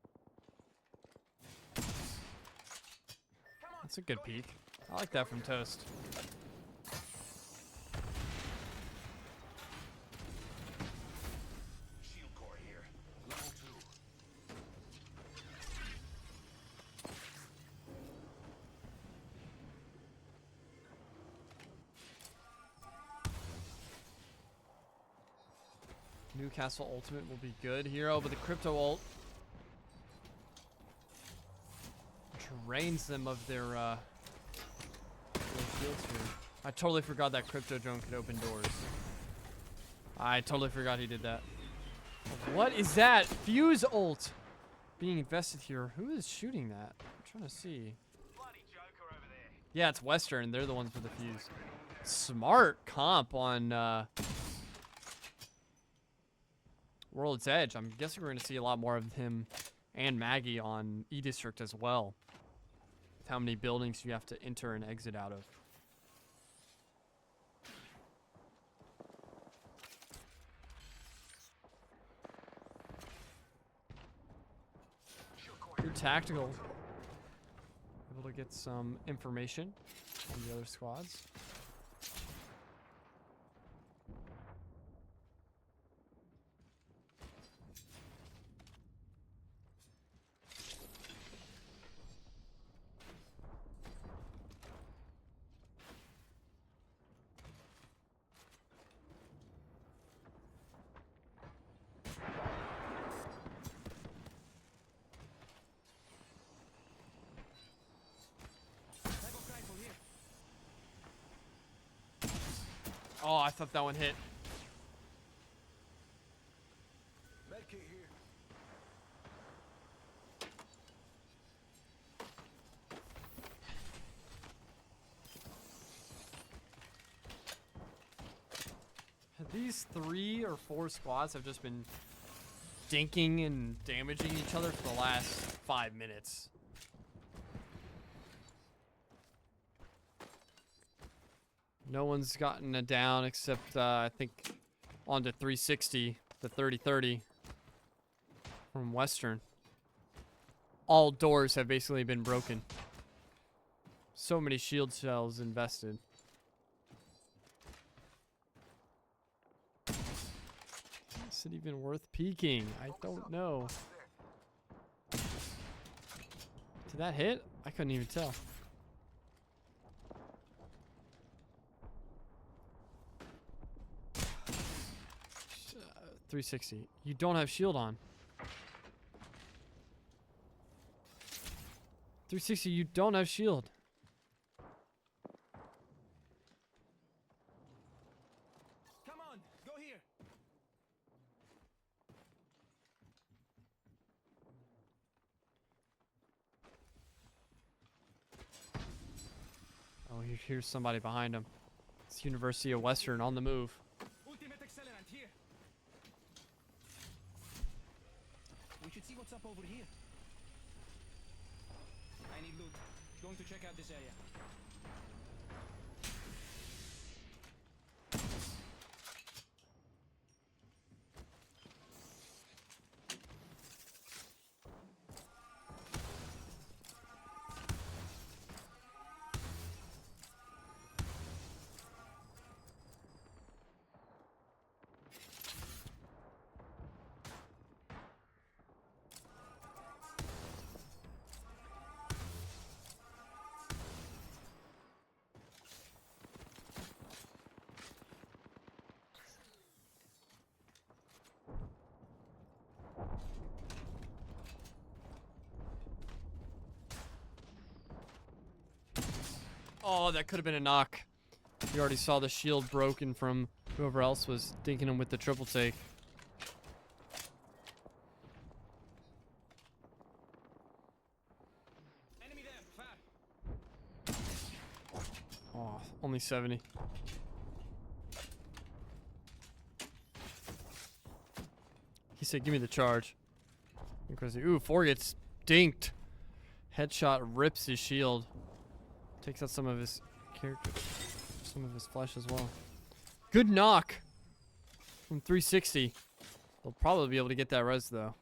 That's a good peek. I like that from Toast. Shield core here. Level 2. Newcastle ultimate will be good here. Oh, but the crypto ult drains them of their shields here. I totally forgot that crypto drone could open doors. I totally forgot he did that. What is that? Fuse ult being invested here. Who is shooting that? I'm trying to see. Bloody Joker over there. Yeah, it's Western. They're the ones with the fuse. Smart comp on World's Edge. I'm guessing we're going to see a lot more of him and Maggie on E District as well. With how many buildings you have to enter and exit out of. Good tactical. Able to get some information on the other squads. Oh, I thought that one hit. Medkit here. These 3 or 4 squads have just been dinking and damaging each other for the last 5 minutes. No one's gotten it down except, I think, onto 360, the 30-30 from Western. All doors have basically been broken. So many shield cells invested. Is it even worth peeking? I don't know. Did that hit? I couldn't even tell. 360. You don't have shield on. 360, you don't have shield. Come on, go here. Oh, here's somebody behind him. It's University of Western on the move. Ultimate accelerant here. We should see what's up over here. I need loot. Going to check out this area. Oh, that could have been a knock. You already saw the shield broken from whoever else was dinking him with the triple take. Enemy there, far. Oh, only 70. He said, give me the charge. Because, ooh, 4 gets dinked. Headshot rips his shield. Takes out some of his character, some of his flesh as well. Good knock from 360. They'll probably be able to get that res though.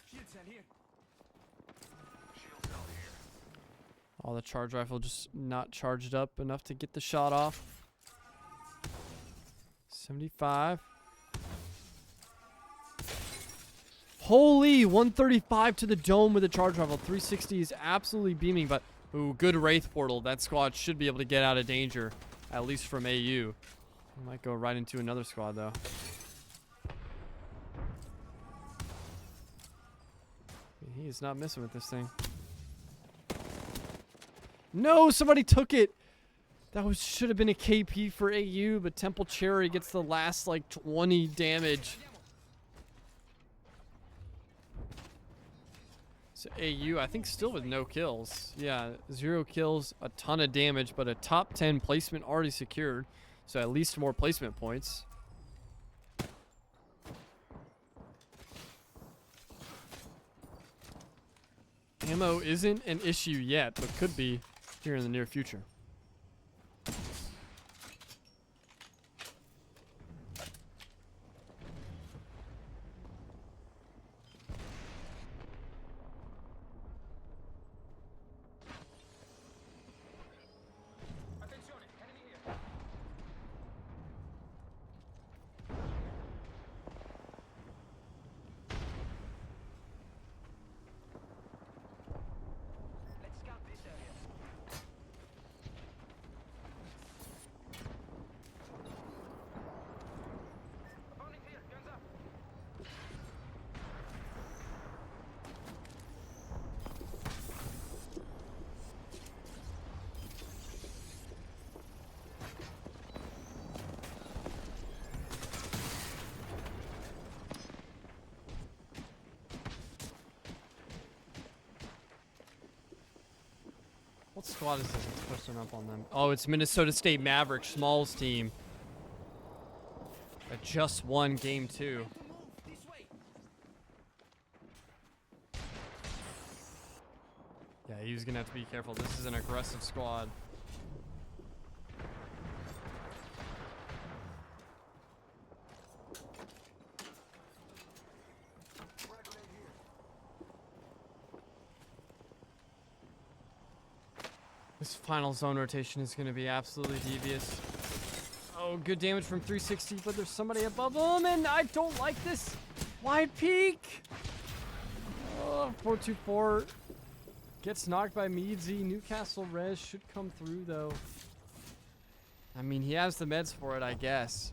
Shield cell here. Shield cell here. Oh, the charge rifle just not charged up enough to get the shot off. 75. Holy, 135 to the dome with a charge rifle. 360 is absolutely beaming, but ooh, good Wraith portal. That squad should be able to get out of danger, at least from AU. Might go right into another squad, though. He is not messing with this thing. No, somebody took it. That was should have been a KP for AU, but Temple Cherry gets the last, like, 20 damage. So AU, I think, still with no kills. Yeah, 0 kills, a ton of damage, but a top 10 placement already secured. So at least more placement points. Ammo isn't an issue yet, but could be here in the near future. Let's scout this area. Opponent here, guns up. What squad is this that's pushing up on them? Oh, it's Minnesota State Maverick Smalls team. That just won game 2. To move this way. Yeah, he's gonna have to be careful. This is an aggressive squad. This final zone rotation is gonna be absolutely devious. Oh, good damage from 360, but there's somebody above him, and I don't like this. Wide peak. Oh, 424 gets knocked by Meadsy. Newcastle res should come through though. I mean, he has the meds for it, I guess.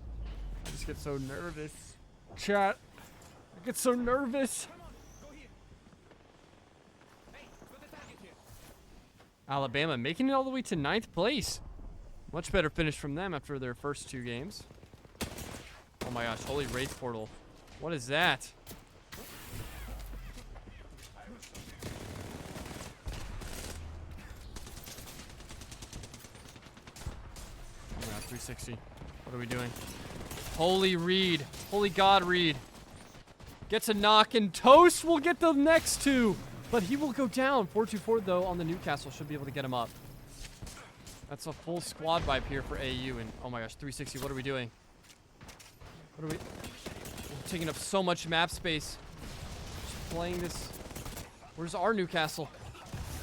I just get so nervous. Chat. I get so nervous. Come on, go here. Hey, got the target here. Alabama making it all the way to 9th place. Much better finish from them after their first 2 games. Oh my gosh, holy raid portal. What is that? Oh my god, 360. What are we doing? Holy Reed. Holy God, Reed. Gets a knock, and Toast will get the next 2. But he will go down. 424 though on the Newcastle should be able to get him up. That's a full squad vibe here for AU, and oh my gosh, 360, what are we doing? What are we? We're taking up so much map space. Just playing this. Where's our Newcastle?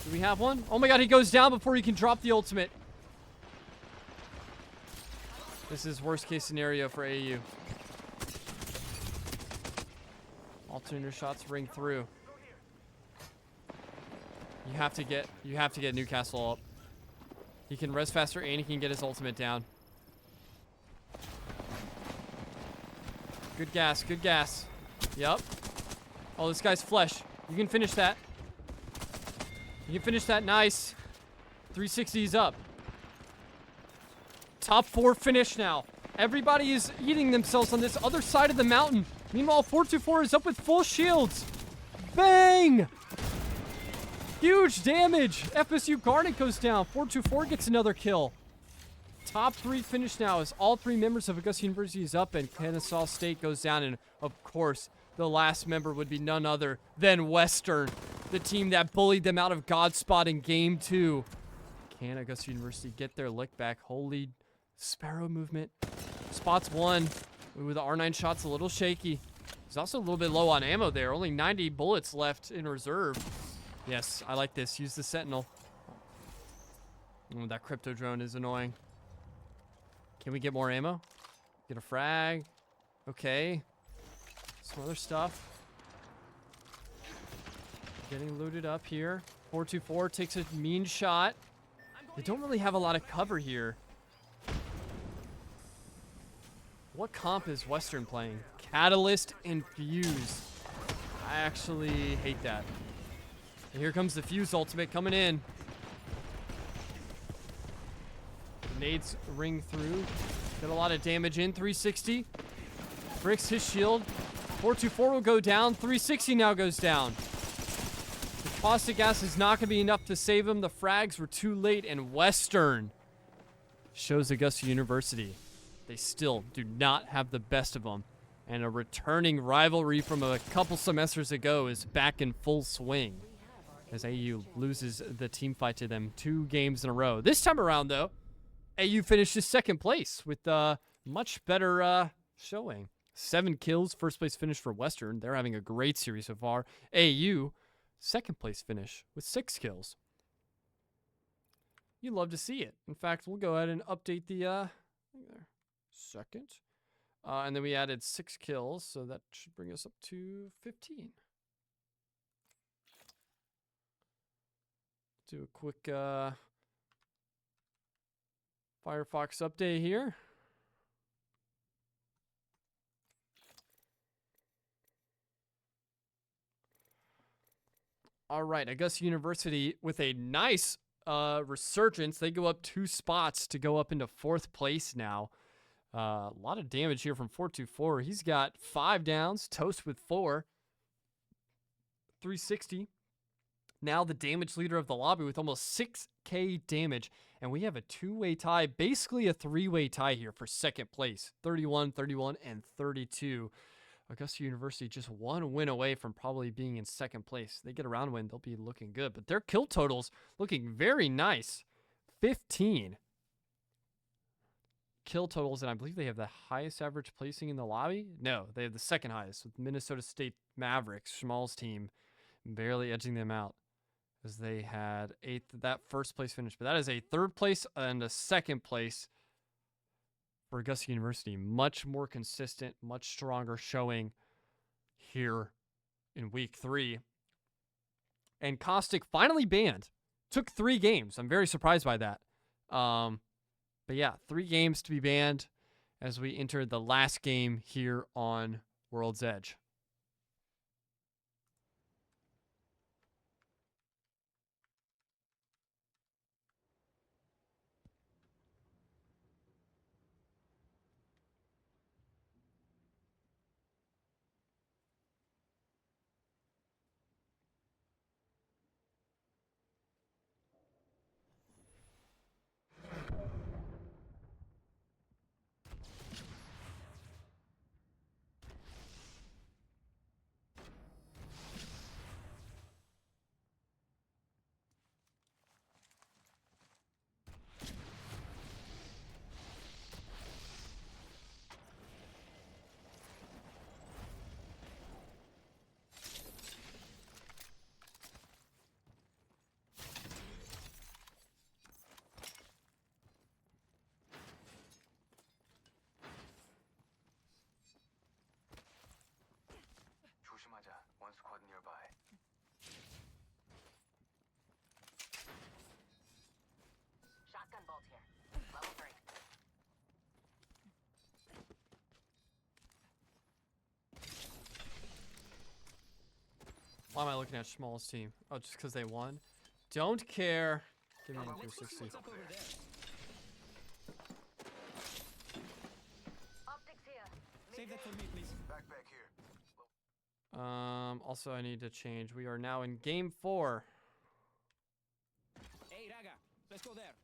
Do we have one? Oh my god, he goes down before he can drop the ultimate. This is worst case scenario for AU. Alternator shots ring through. You have to get Newcastle up. He can res faster and he can get his ultimate down. Good gas, good gas. Yep. Oh, this guy's flesh. You can finish that. You can finish that, nice. 360 is up. Top 4 finish now. Everybody is eating themselves on this other side of the mountain. Meanwhile, 424 is up with full shields. Bang! Huge damage. FSU Garnet goes down. 424 gets another kill. Top 3 finish now as all 3 members of Augusta University is up and Kennesaw State goes down. And of course, the last member would be none other than Western, the team that bullied them out of Godspot in game 2. Can Augusta University get their lick back? Holy Sparrow movement. Spots 1. Ooh, the R9 shot's a little shaky. He's also a little bit low on ammo there. Only 90 bullets left in reserve. Yes, I like this. Use the Sentinel. Oh, that crypto drone is annoying. Can we get more ammo? Get a frag. Okay. Some other stuff. Getting looted up here. 424 takes a mean shot. They don't really have a lot of cover here. What comp is Western playing? Catalyst and Fuse. I actually hate that. And here comes the Fuse ultimate coming in. Nades ring through. Got a lot of damage in. 360. Breaks his shield. 424 will go down. 360 now goes down. The caustic gas is not going to be enough to save him. The frags were too late. And Western shows Augusta University they still do not have the best of them. And a returning rivalry from a couple semesters ago is back in full swing. as AU loses the team fight to them 2 games in a row. This time around, though, AU finishes second place with much better showing. 7 kills, first place finish for Western. They're having a great series so far. AU, second place finish with 6 kills. You love to see it. In fact, we'll go ahead and update the second. And then we added 6 kills, so that should bring us up to 15. Do a quick Firefox update here. All right, Augusta University with a nice resurgence. They go up 2 spots to go up into 4th place now. A lot of damage here from 424. He's got 5 downs. Toast with 4. 360. Now the damage leader of the lobby with almost 6k damage. And we have a 2-way tie, basically a 3-way tie here for second place. 31, 31, and 32. Augusta University just 1 win away from probably being in second place. They get a round win, they'll be looking good. But their kill totals looking very nice. 15 kill totals, and I believe they have the highest average placing in the lobby. No, they have the second highest with Minnesota State Mavericks, Schmal's team, barely edging them out as they had 8th that first place finish. But that is a 3rd place and a 2nd place for Augusta University. Much more consistent, much stronger showing here in week 3. And Caustic finally banned. Took 3 games. I'm very surprised by that. But yeah, 3 games to be banned as we enter the last game here on World's Edge. 조심하자. One squad nearby. Shotgun bolt here. Level 3. Why am I looking at Schmal's team? Oh, just because they won? Don't care. Give me an 360. What's up over there? Optics here. Save that for me, please. Backpack here. Also, I need to change. We are now in game 4. Hey, Raga, let's go there.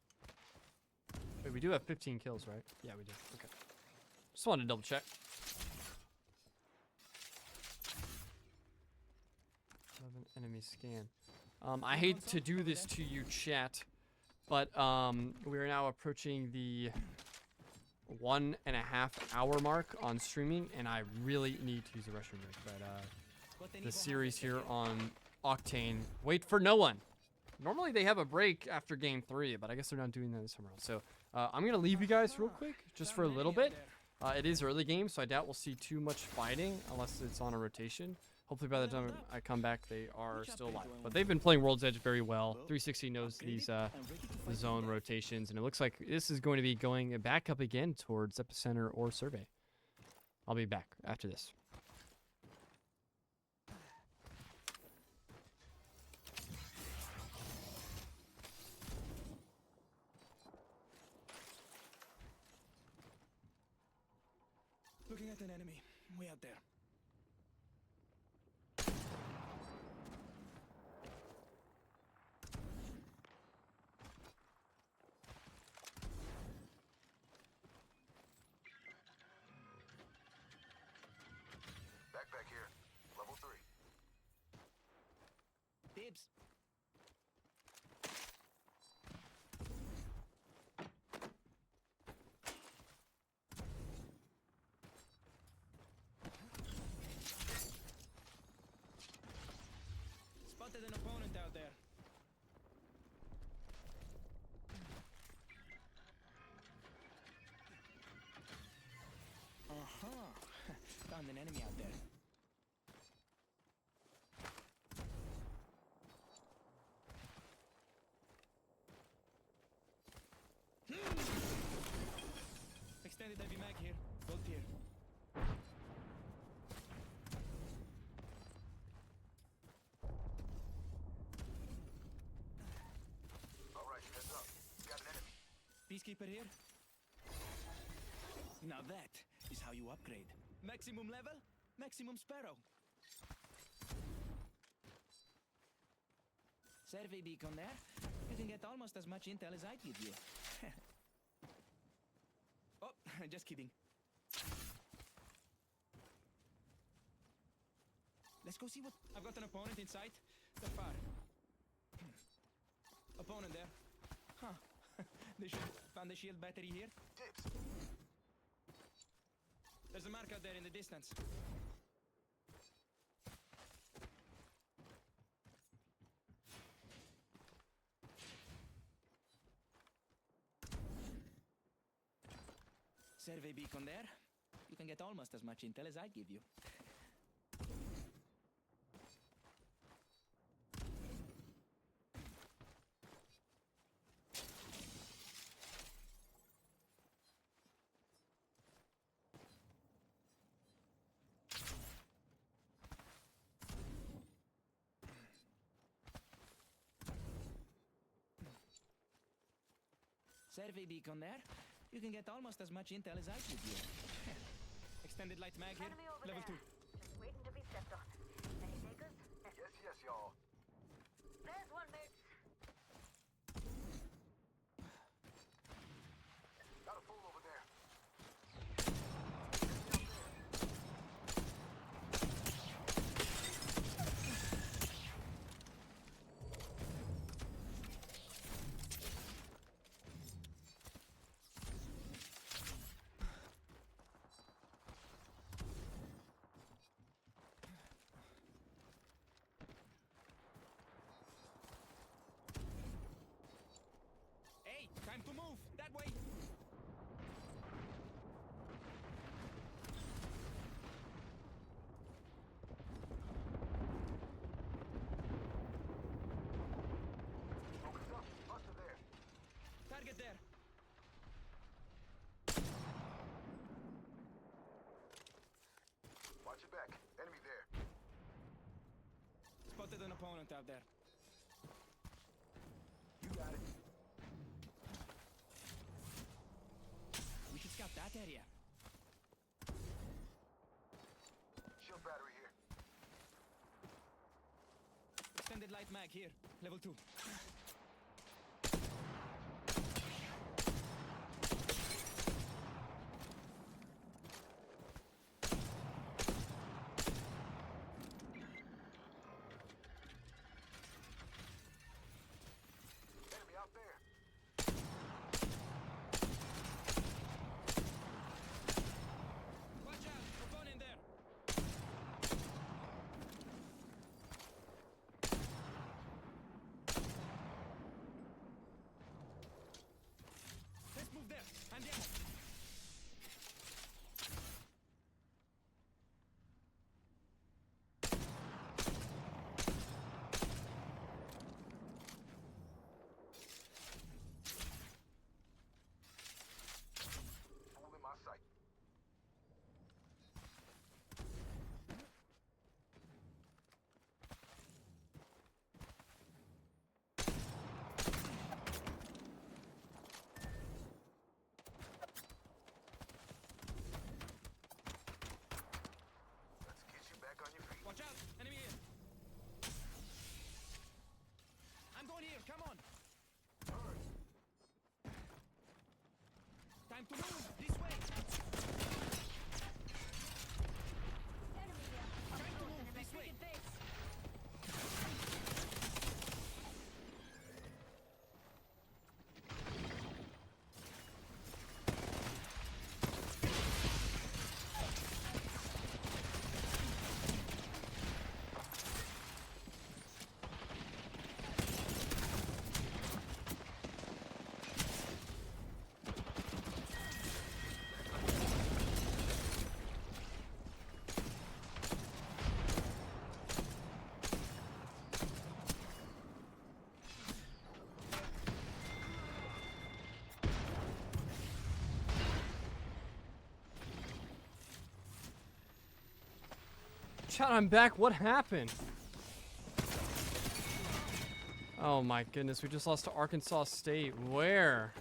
Wait, we do have 15 kills, right? Yeah, we do. Okay. Just wanted to double check. 11 enemy scan. I hate to do this to you, chat, but we are now approaching the 1.5 hour mark on streaming, and I really need to use a restroom break. But the series here on Octane, wait for no one. Normally they have a break after game 3, but I guess they're not doing that this time around. So I'm gonna leave you guys real quick, just for a little bit. It is early game, so I doubt we'll see too much fighting unless it's on a rotation. Hopefully by the time I come back, they are still alive. But they've been playing World's Edge very well. 360 knows these zone rotations, and it looks like this is going to be going back up again towards Epicenter or Survey. I'll be back after this. Looking at an enemy. Way out there. Backpack here. Level 3. Dibs. keeper here. Now that is how you upgrade. Maximum level, maximum sparrow. Survey beacon there. You can get almost as much intel as I give you. Oh, just kidding. Let's go see what... I've got an opponent in sight. They're far. Opponent there. Huh. They should found the shield battery here. Dibs. There's a mark out there in the distance. Survey beacon there. You can get almost as much intel as I give you. Survey beacon there. You can get almost as much intel as I give you. Extended light mag here. Enemy over Level there. 2. Just waiting to be stepped on. Any takers? Yes, y'all. There's one, mates. Got a fool over there. Hey, time to move. That way. Augusta, Buster there. Target there. Watch your back. Enemy there. Spotted an opponent out there. You got it. We should scout that area. Shield battery here. Extended light mag here. Level 2. Enemy out there. Watch out! Opponent there! Let's move there! And ammo! Fool in my sight. Let's get you back on your feet. Watch out! Enemy here! I'm going here! Come on! Time to move! This way! Enemy here. Up Trying to close move and in my this way. freaking face. Chat, I'm back. What happened? Oh my goodness, we just lost to Arkansas State. Where?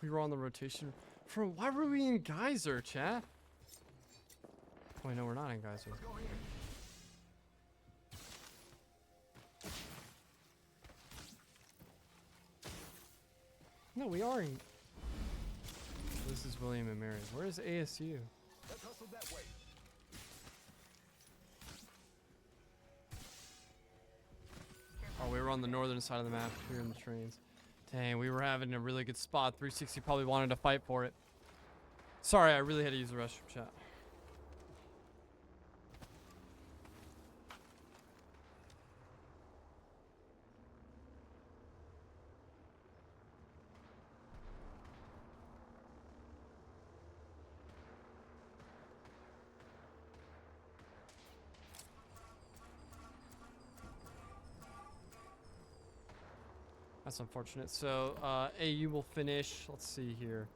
We were on the rotation. Why were we in Geyser, chat? Wait, no, we're not in Geyser. Let's go here. No, we are in. This is William and Mary. Where is ASU? Let's hustle that way. Oh, we were on the northern side of the map here in the trains. Dang, we were having a really good spot. 360 probably wanted to fight for it. Sorry, I really had to use the restroom, chat. That's unfortunate. So, AU will finish, let's see here,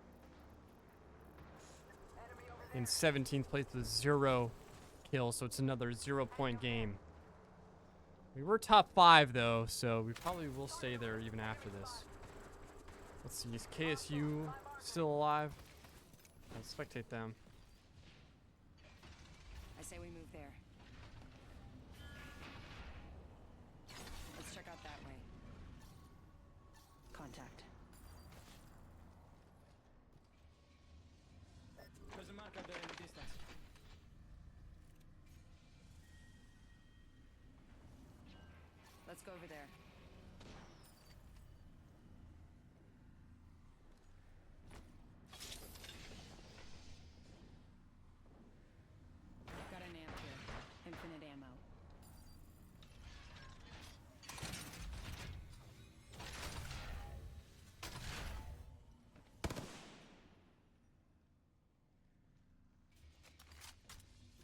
in 17th place with 0 kills, so it's another 0-point game. We were top 5 though, so we probably will stay there even after this. Let's see, is KSU still alive? Let's spectate them. I say we move there. Let's check out that way. Contact. There's a marker there in the distance. Let's go over there. Got an amp here. Infinite ammo.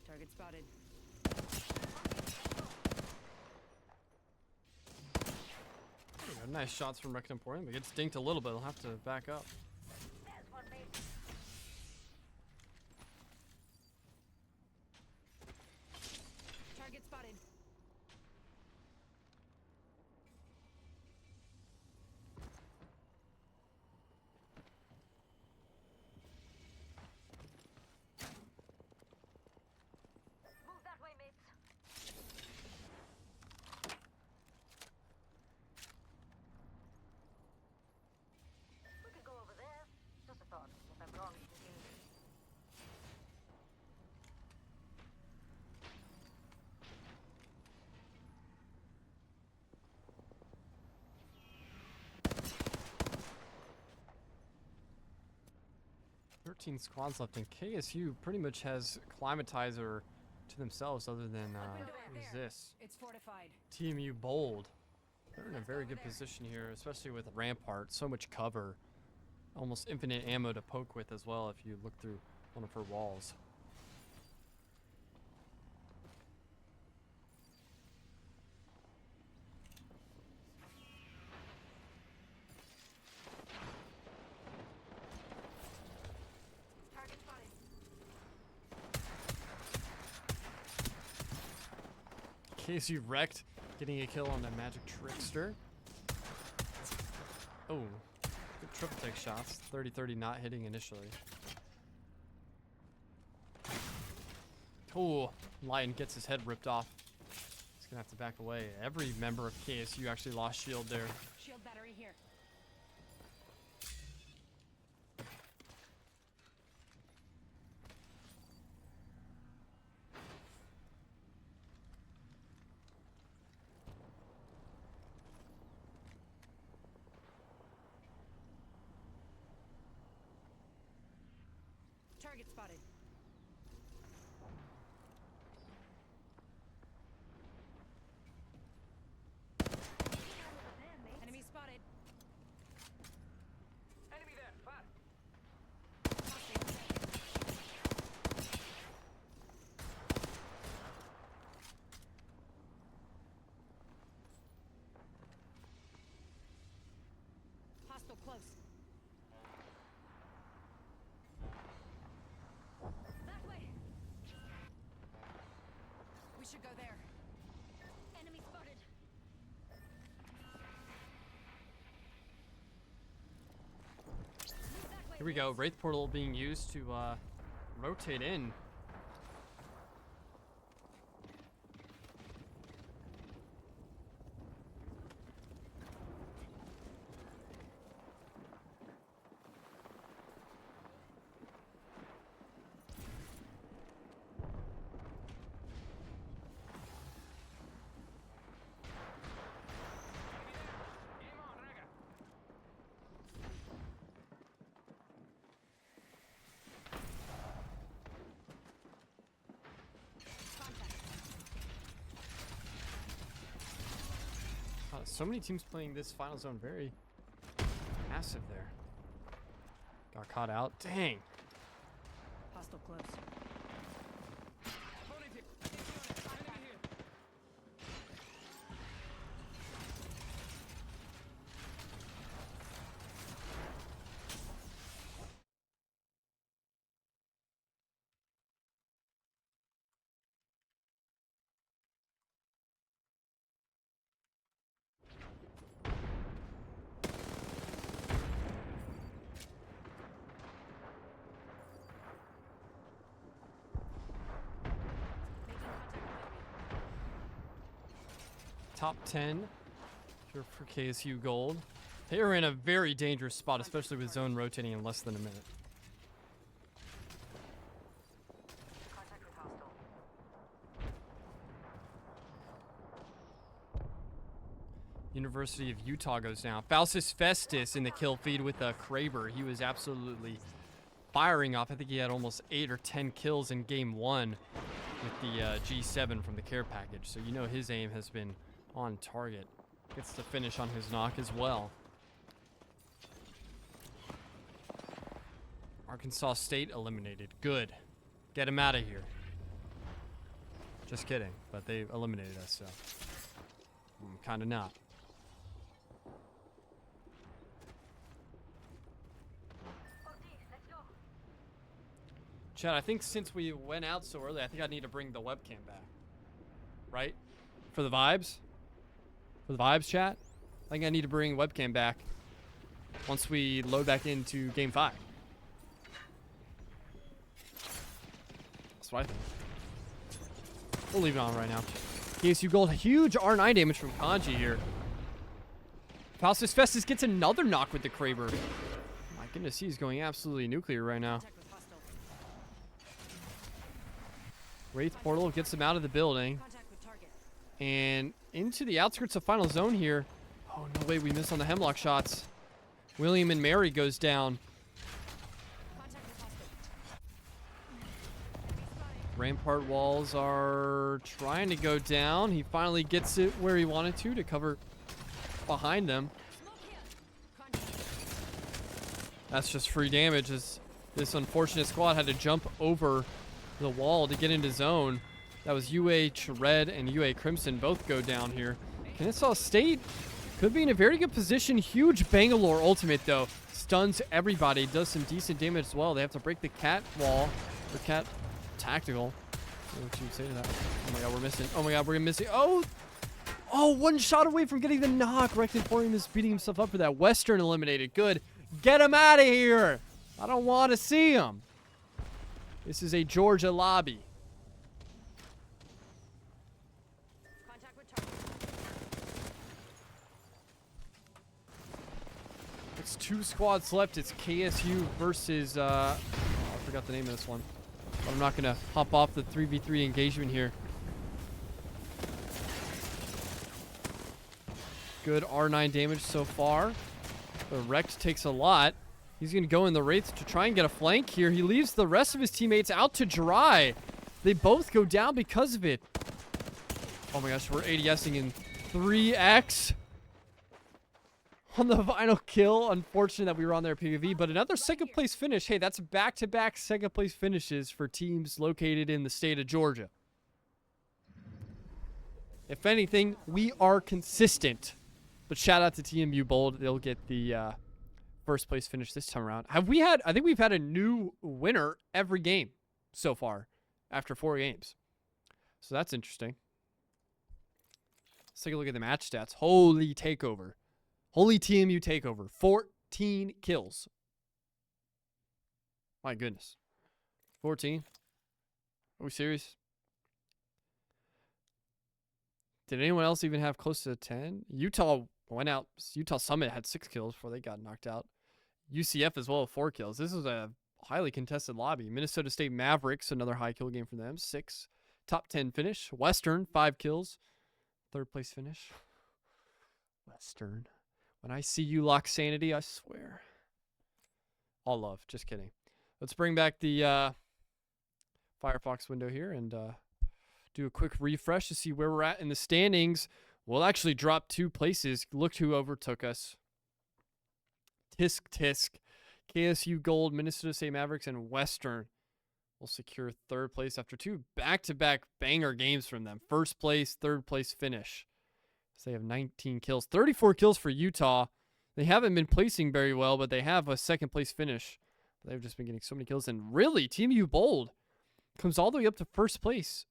Target spotted. There we go. Nice shots from Wrecked Emporium. It gets dinked a little bit. I'll have to back up. Target spotted. Move that way, mates. We could go over there. Just a thought. If I'm wrong, you can use it. Thirteen squads left, and KSU pretty much has Climatizer to themselves other than who's this? It's fortified. Team U Bold. They're in a very good position here, especially with Rampart. So much cover. Almost infinite ammo to poke with as well if you look through one of her walls. Target spotted. KSU wrecked, getting a kill on the Magic Trickster. Oh, good triple take shots. 30-30 not hitting initially. Oh, Lion gets his head ripped off. He's gonna have to back away. Every member of KSU actually lost shield there. Shield battery here. Target spotted. Enemy spotted. Enemy there, fire! Hostile close. That way. We should go there. Enemy spotted. Move Here we go. Wraith Portal being used to rotate in. So many teams playing this final zone, very massive there. Got caught out. Dang. Hostile close. Top 10 here for KSU Gold. They are in a very dangerous spot, especially with zone rotating in less than a minute. Contact with hostile. University of Utah goes down. Faustus Festus in the kill feed with a Kraber. He was absolutely firing off. I think he had almost 8 or 10 kills in game 1 with the G7 from the care package. So you know his aim has been on target. Gets to finish on his knock as well. Arkansas State eliminated. Good. Get him out of here. Just kidding, but they eliminated us, so kind of not. Let's go. Chad, I think since we went out so early, I think I need to bring the webcam back. Right? For the vibes? For the vibes, chat? I think I need to bring webcam back once we load back into game 5. That's what I think. We'll leave it on right now. KSU Gold, huge R9 damage from Kanji here. Faustus Festus gets another knock with the Kraber. My goodness, he's going absolutely nuclear right now. Contact with hostile. Wraith Portal gets him out of the building. Contact with target. And into the outskirts of final zone here. Oh, no way, we missed on the hemlock shots. William and Mary goes down. Contact with hostile. Rampart walls are trying to go down. He finally gets it where he wanted to cover behind them. Smoke here. Contact. That's just free damage as this unfortunate squad had to jump over the wall to get into zone. That was UH Red and UA Crimson both go down here. Kennesaw State could be in a very good position. Huge Bangalore ultimate though. Stuns everybody, does some decent damage as well. They have to break the cat wall, or cat tactical. What you would say to that? Oh my god, we're missing. Oh my god, we're missing. Oh, one shot away from getting the knock. Recton Forium is beating himself up for that. Western eliminated. Good. Get him out of here. I don't want to see him. This is a Georgia lobby. Contact with target. It's 2 squads left. It's KSU versus, I forgot the name of this one. But I'm not going to hop off the 3v3 engagement here. Good R9 damage so far. The Rex takes a lot. He's going to go in the Wraith to try and get a flank here. He leaves the rest of his teammates out to dry. They both go down because of it. Oh my gosh, we're ADSing in 3x. On the final kill. Unfortunate that we were on their POV, but another second place finish. Hey, that's back-to-back second place finishes for teams located in the state of Georgia. If anything, we are consistent. But shout out to TMU Bold. They'll get the first place finish this time around. I think we've had a new winner every game so far after 4 games. So that's interesting. Let's take a look at the match stats. Holy takeover. Holy TMU takeover. 14 kills. My goodness. 14. Are we serious? Did anyone else even have close to 10? Utah went out. Utah Summit had 6 kills before they got knocked out. UCF as well, 4 kills. This was a highly contested lobby. Minnesota State Mavericks, another high kill game for them. 6. Top 10 finish. Western, 5 kills. 3rd place finish. Western. When I see you lock sanity, I swear. All love. Just kidding. Let's bring back the Firefox window here and do a quick refresh to see where we're at in the standings. We'll actually drop 2 places. Look who overtook us. Tisk. KSU Gold, Minnesota State Mavericks, and Western will secure 3rd place after 2 back-to-back banger games from them. 1st place, 3rd place finish. So they have 19 kills. 34 kills for Utah. They haven't been placing very well, but they have a 2nd place finish. They've just been getting so many kills. And really, Team U Bold comes all the way up to 1st place.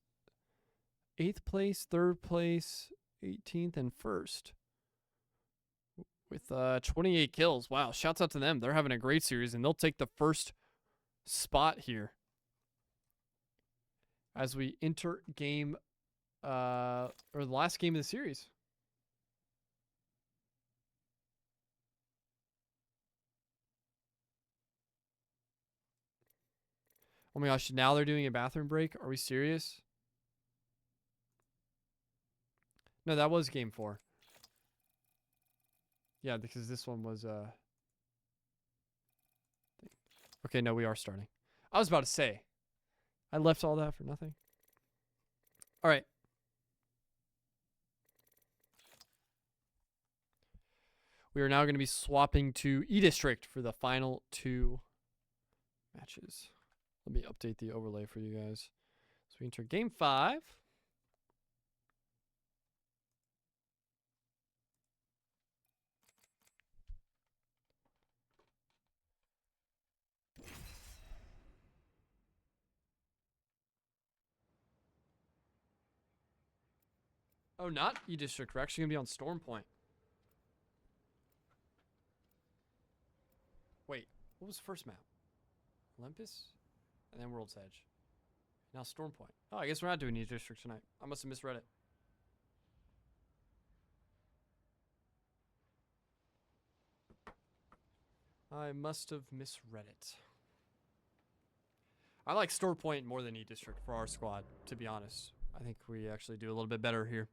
8th place, 3rd place, 18th, and 1st. With 28 kills. Wow, shouts out to them. They're having a great series, and they'll take the 1st spot here. As we enter game, or the last game of the series. Oh my gosh, now they're doing a bathroom break? Are we serious? No, that was game 4. Yeah, because this one was okay, no, we are starting. I was about to say. I left all that for nothing. All right. We are now going to be swapping to E-District for the final 2 matches. Let me update the overlay for you guys. So we enter game 5. Oh, not E-District. We're actually going to be on Storm Point. Wait, what was the first map? Olympus? And then World's Edge. Now Storm Point. Oh, I guess we're not doing E-District tonight. I must have misread it. I must have misread it. I like Storm Point more than E-District for our squad, to be honest. I think we actually do a little bit better here.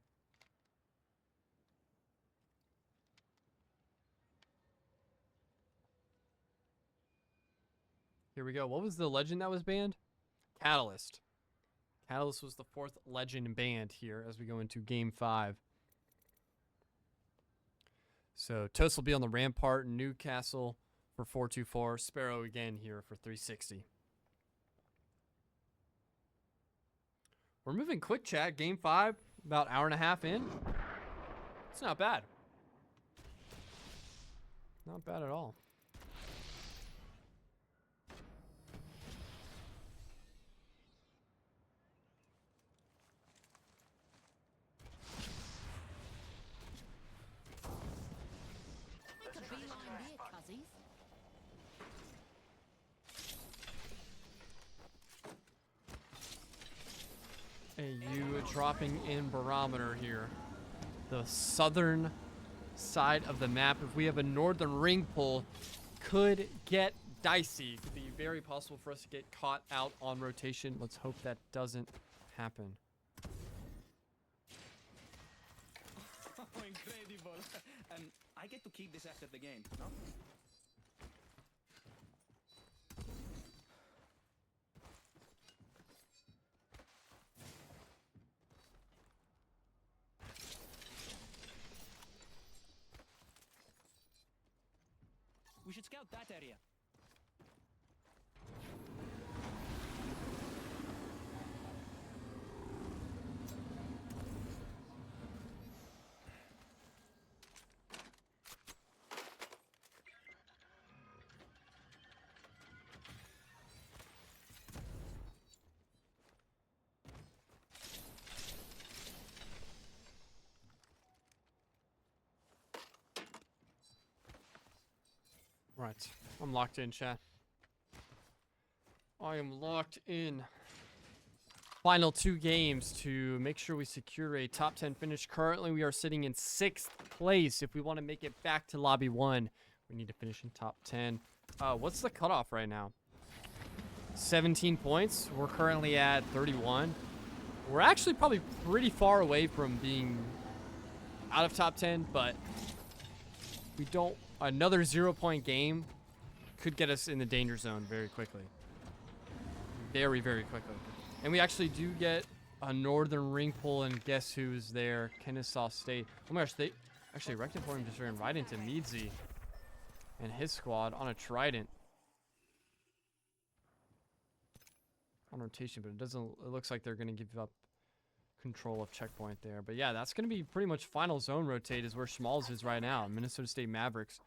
Here we go. What was the legend that was banned? Catalyst. Catalyst was the 4th legend banned here as we go into game 5. So Toast will be on the Rampart, Newcastle for 424. Sparrow again here for 360. We're moving quick, chat. Game 5, about hour and a half in. It's not bad. Not bad at all. AU dropping in barometer here. The southern side of the map. If we have a northern ring pull, could get dicey. Could be very possible for us to get caught out on rotation. Let's hope that doesn't happen. Oh, incredible. And I get to keep this after the game, no? We should scout that area. Right. I'm locked in, chat. I am locked in. Final 2 games to make sure we secure a top 10 finish. Currently, we are sitting in 6th place. If we want to make it back to lobby 1, we need to finish in top 10. What's the cutoff right now? 17 points. We're currently at 31. We're actually probably pretty far away from being out of top 10, but we don't. Another 0-point game could get us in the danger zone very quickly. Very, very quickly. And we actually do get a northern ring pull, and guess who's there? Kennesaw State. Oh my gosh, they actually Rectiform just ran right into Meadsy and his squad on a Trident. On rotation, but it looks like they're gonna give up control of checkpoint there. But yeah, that's gonna be pretty much final zone rotate is where Schmalz is right now. Minnesota State Mavericks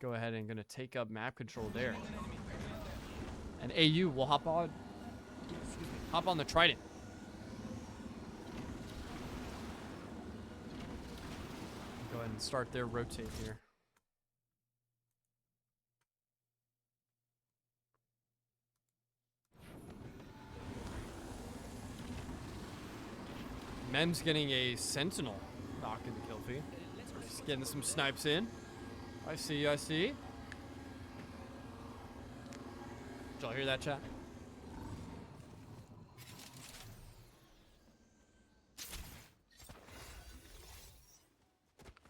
go ahead and gonna take up map control there. And AU will hop on the Trident. Go ahead and start their rotate here. Mem's getting a Sentinel knocked in the kill feed. Just getting some snipes in. I see, I see. Did y'all hear that, chat?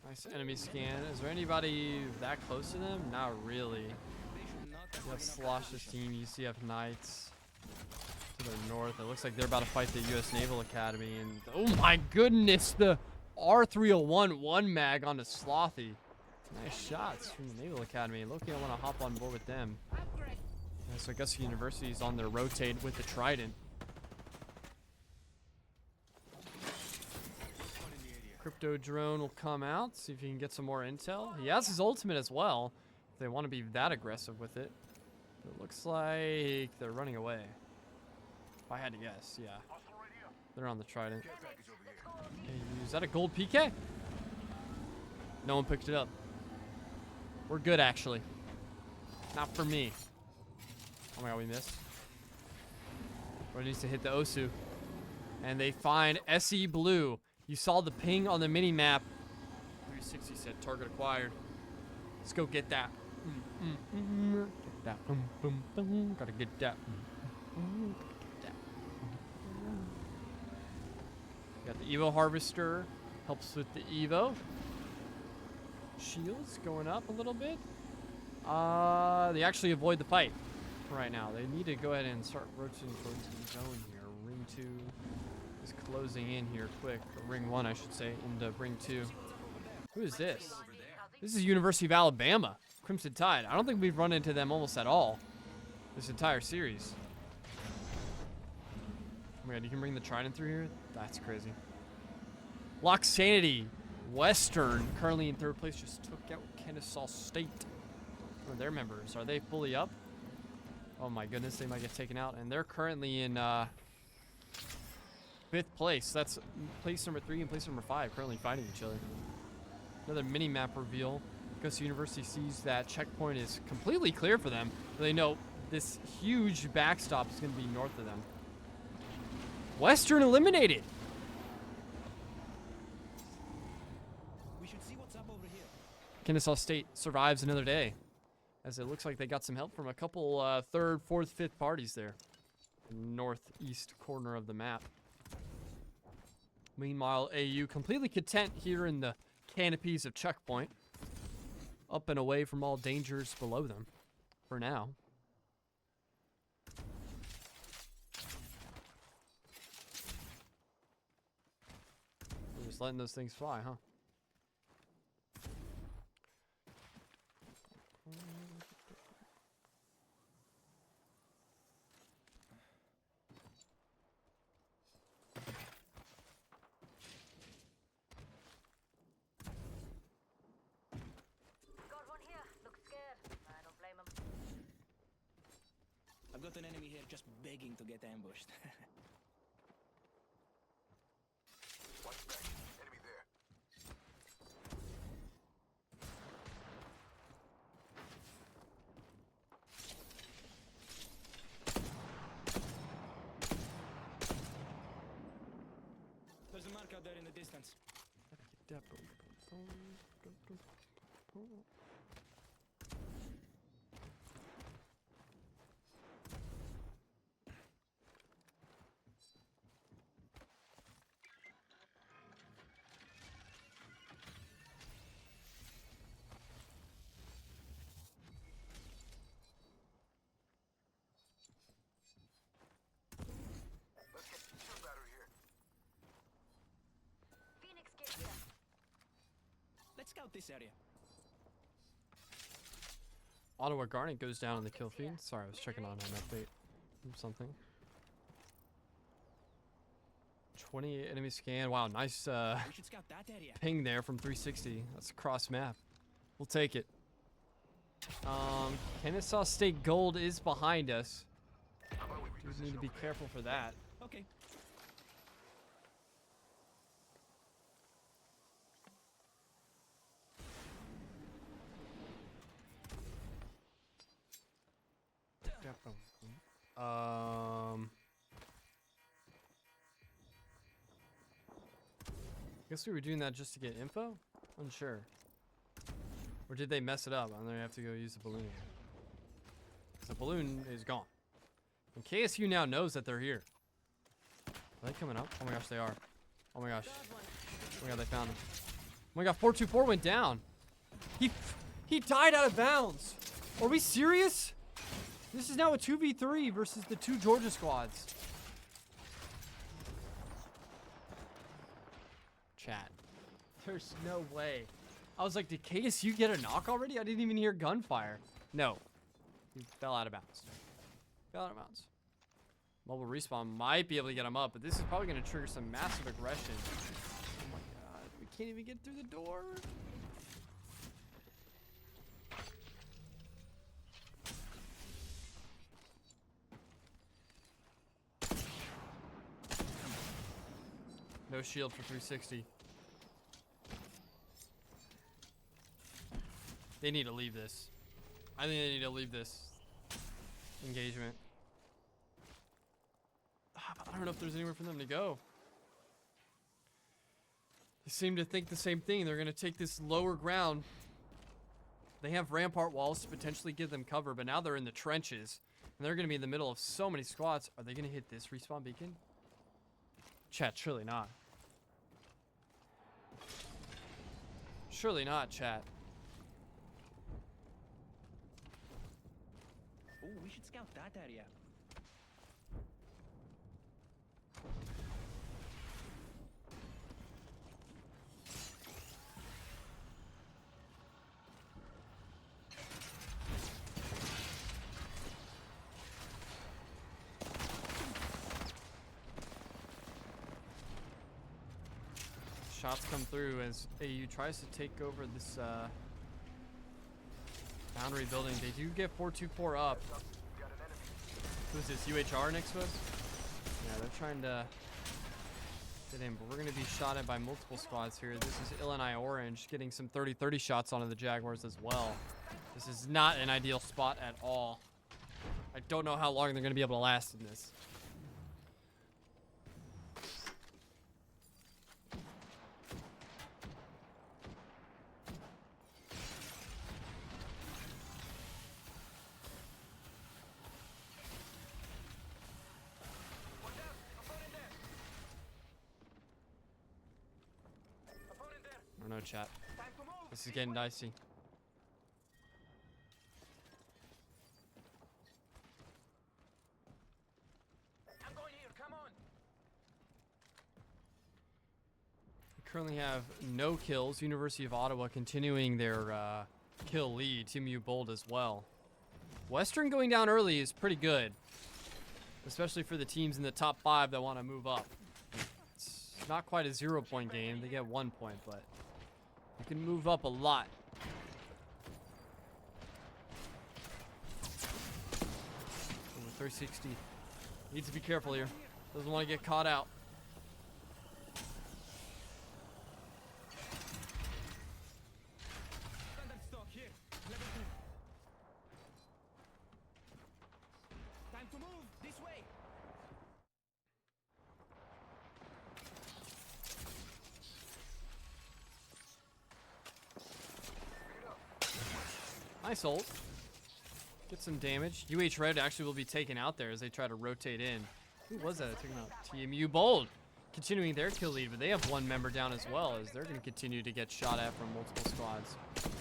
Nice enemy scan. Is there anybody that close to them? Not really. You have Slosh's team, UCF Knights. To the north. It looks like they're about to fight the U.S. Naval Academy. And oh my goodness, the R301 one mag on the Slothy. Nice shots from the Naval Academy. Loki, I want to hop on board with them. Yeah, so Augusta University is on their rotate with the Trident. Crypto drone will come out, see if he can get some more intel. He has his ultimate as well, if they want to be that aggressive with it. It looks like they're running away. If I had to guess, yeah. They're on the Trident. Hey, is that a gold PK? No one picked it up. We're good, actually. Not for me. Oh my god, we missed. Or needs to hit the Osu. And they find SE Blue. You saw the ping on the mini map. 360 said target acquired. Let's go get that. Get that. Gotta get that. Got the Evo Harvester. Helps with the Evo. Shields going up a little bit. They actually avoid the fight right now. They need to go ahead and start rotating towards the zone here. Ring 2 is closing in here quick. Or ring 1, I should say, into ring 2. Who is this? This is University of Alabama. Crimson Tide. I don't think we've run into them almost at all this entire series. Oh my god, you can bring the Trident through here? That's crazy. Lock Sanity. Western, currently in 3rd place, just took out Kennesaw State. Who are their members? Are they fully up? Oh my goodness, they might get taken out. And they're currently in 5th place. That's place number 3 and place number 5 currently fighting each other. Another mini-map reveal. Augusta University sees that checkpoint is completely clear for them. They know this huge backstop is going to be north of them. Western eliminated. Kennesaw State survives another day, as it looks like they got some help from a couple 3rd, 4th, 5th parties there. Northeast corner of the map. Meanwhile, AU completely content here in the canopies of checkpoint. Up and away from all dangers below them, for now. We're just letting those things fly, huh? I've got an enemy here just begging to get ambushed. Watch back. Enemy there. Let's get shield battery here. Phoenix get here. Let's scout this area. Ottawa Garnet goes down on the kill feed. Sorry, I was checking on an update from something. 28 enemy scan. Wow, nice We should scout that area. ping there from 360. That's a cross map. We'll take it. Kennesaw State Gold is behind us. How about we We need to be careful for that. Okay. Guess we were doing that just to get info? Unsure. Or did they mess it up and then we have to go use the balloon? 'Cause the balloon is gone. And KSU now knows that they're here. Are they coming up? Oh my gosh, they are. Oh my gosh. Oh my god, they found him. Oh my god, 424 went down. He died out of bounds. Are we serious? This is now a 2v3 versus the two Georgia squads. Chat. There's no way. I was like, did KSU get a knock already? I didn't even hear gunfire. No. He fell out of bounds. Fell out of bounds. Mobile respawn might be able to get him up, but this is probably going to trigger some massive aggression. Oh my god. We can't even get through the door. No shield for 360. They need to leave this. I think they need to leave this engagement. I don't know if there's anywhere for them to go. They seem to think the same thing. They're going to take this lower ground. They have rampart walls to potentially give them cover, but now they're in the trenches. And they're going to be in the middle of so many squads. Are they going to hit this respawn beacon? Chat, surely not. Surely not, chat. Oh, we should scout that area. Shots come through as AU tries to take over this boundary building. They do get 424 up. got an enemy. Who's this, UHR next to us? Yeah, they're trying to get in, but we're going to be shot at by multiple squads here. This is Illinois Orange getting some 30-30 shots onto the Jaguars as well. This is not an ideal spot at all. I don't know how long they're going to be able to last in this. I don't know, chat. This is getting dicey. I'm going here, come on. We currently have no kills. University of Ottawa continuing their kill lead. Team U bold as well. Western going down early is pretty good, especially for the teams in the top 5 that want to move up. It's not quite a 0-point game. They get 1 point, but you can move up a lot. Over 360. Needs to be careful here. Doesn't want to get caught out. Standard stock here. Level 2. Time to move. This way. Nice ult. Get some damage. UH Red actually will be taken out there as they try to rotate in. Who was that taking out? TMU Bold. Continuing their kill lead, but they have one member down as well as they're going to continue to get shot at from multiple squads.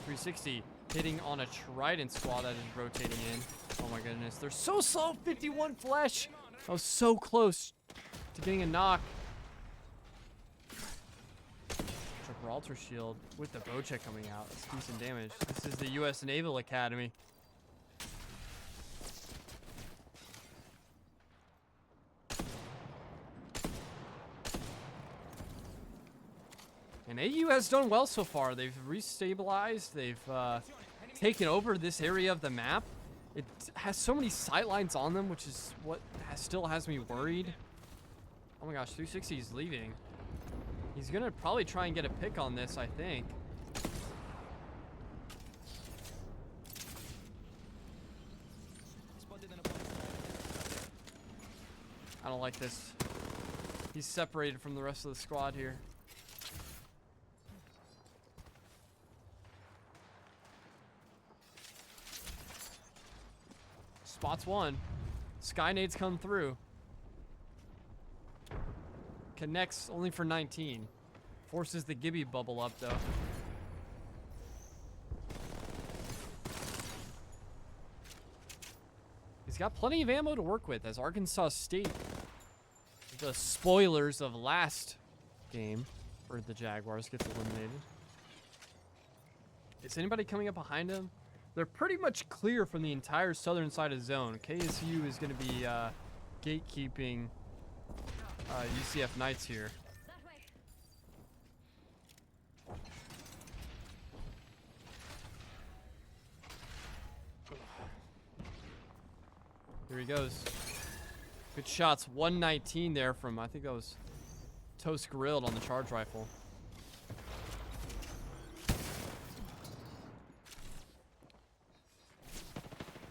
360 hitting on a Trident squad that is rotating in. Oh my goodness. They're so slow. 51 flesh. I was so close to getting a knock. Gibraltar shield with the bow check coming out. That's decent damage. This is the U.S. Naval Academy. And AU has done well so far. They've restabilized. They've taken over this area of the map. It has so many sightlines on them, which is what still has me worried. Oh my gosh, 360 is leaving. He's gonna probably try and get a pick on this, I think. I don't like this. He's separated from the rest of the squad here. Spots one. Skynades come through. Connects only for 19. Forces the Gibby bubble up though. He's got plenty of ammo to work with as Arkansas State, the spoilers of last game for the Jaguars, gets eliminated. Is anybody coming up behind him? They're pretty much clear from the entire southern side of zone. KSU is going to be gatekeeping UCF Knights here. That way. Here he goes. Good shots. 119 there from, I think that was Toast Grilled on the charge rifle.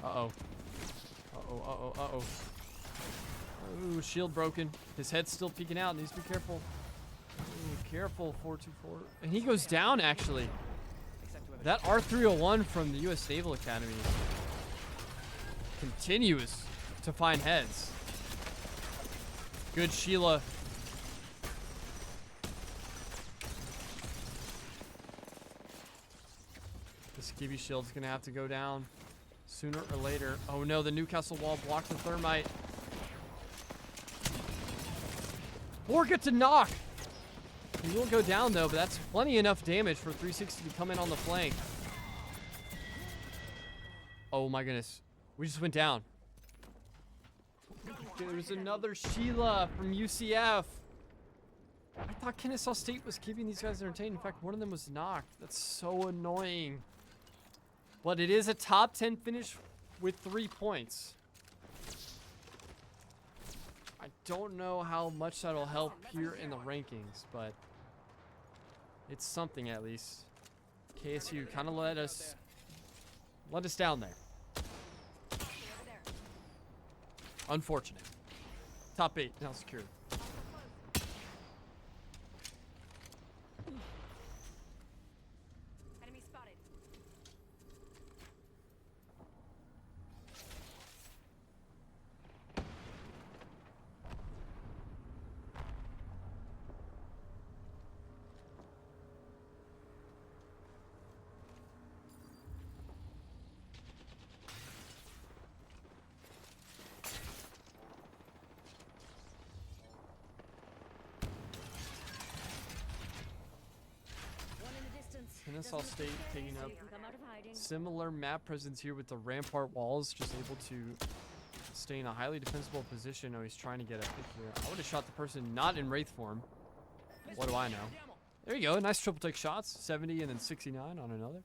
Uh-oh. Uh-oh, uh-oh, uh-oh. Ooh, shield broken. His head's still peeking out. Needs to be careful. Ooh, careful, 424. And he goes down, actually. That R301 from the U.S. Naval Academy continues to find heads. Good Sheila. This Gibby shield's gonna have to go down sooner or later. Oh no, the Newcastle wall blocked the thermite. Or get to knock. He will go down though, but that's plenty enough damage for 360 to come in on the flank. Oh my goodness. We just went down. There's another Sheila from UCF. I thought Kennesaw State was keeping these guys entertained. In fact, one of them was knocked. That's so annoying. But it is a top 10 finish with 3 points. I don't know how much that'll help here in the rankings, but it's something at least. KSU kind of let us down there. Unfortunate. Top 8 now secured. Enemy spotted. Kennesaw State taking up similar map presence here with the rampart walls, just able to stay in a highly defensible position. Oh, he's trying to get a pick here. I would have shot the person not in Wraith form. What do I know? There you go. Nice triple take shots. 70 and then 69 on another.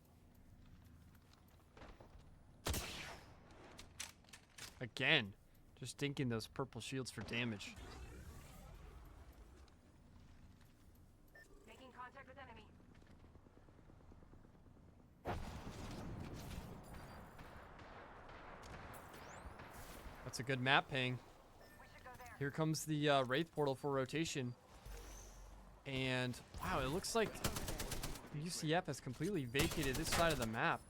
Again, just dinking those purple shields for damage. Making contact with enemy. That's a good map ping. Here comes the Wraith portal for rotation. And wow, it looks like UCF has completely vacated this side of the map.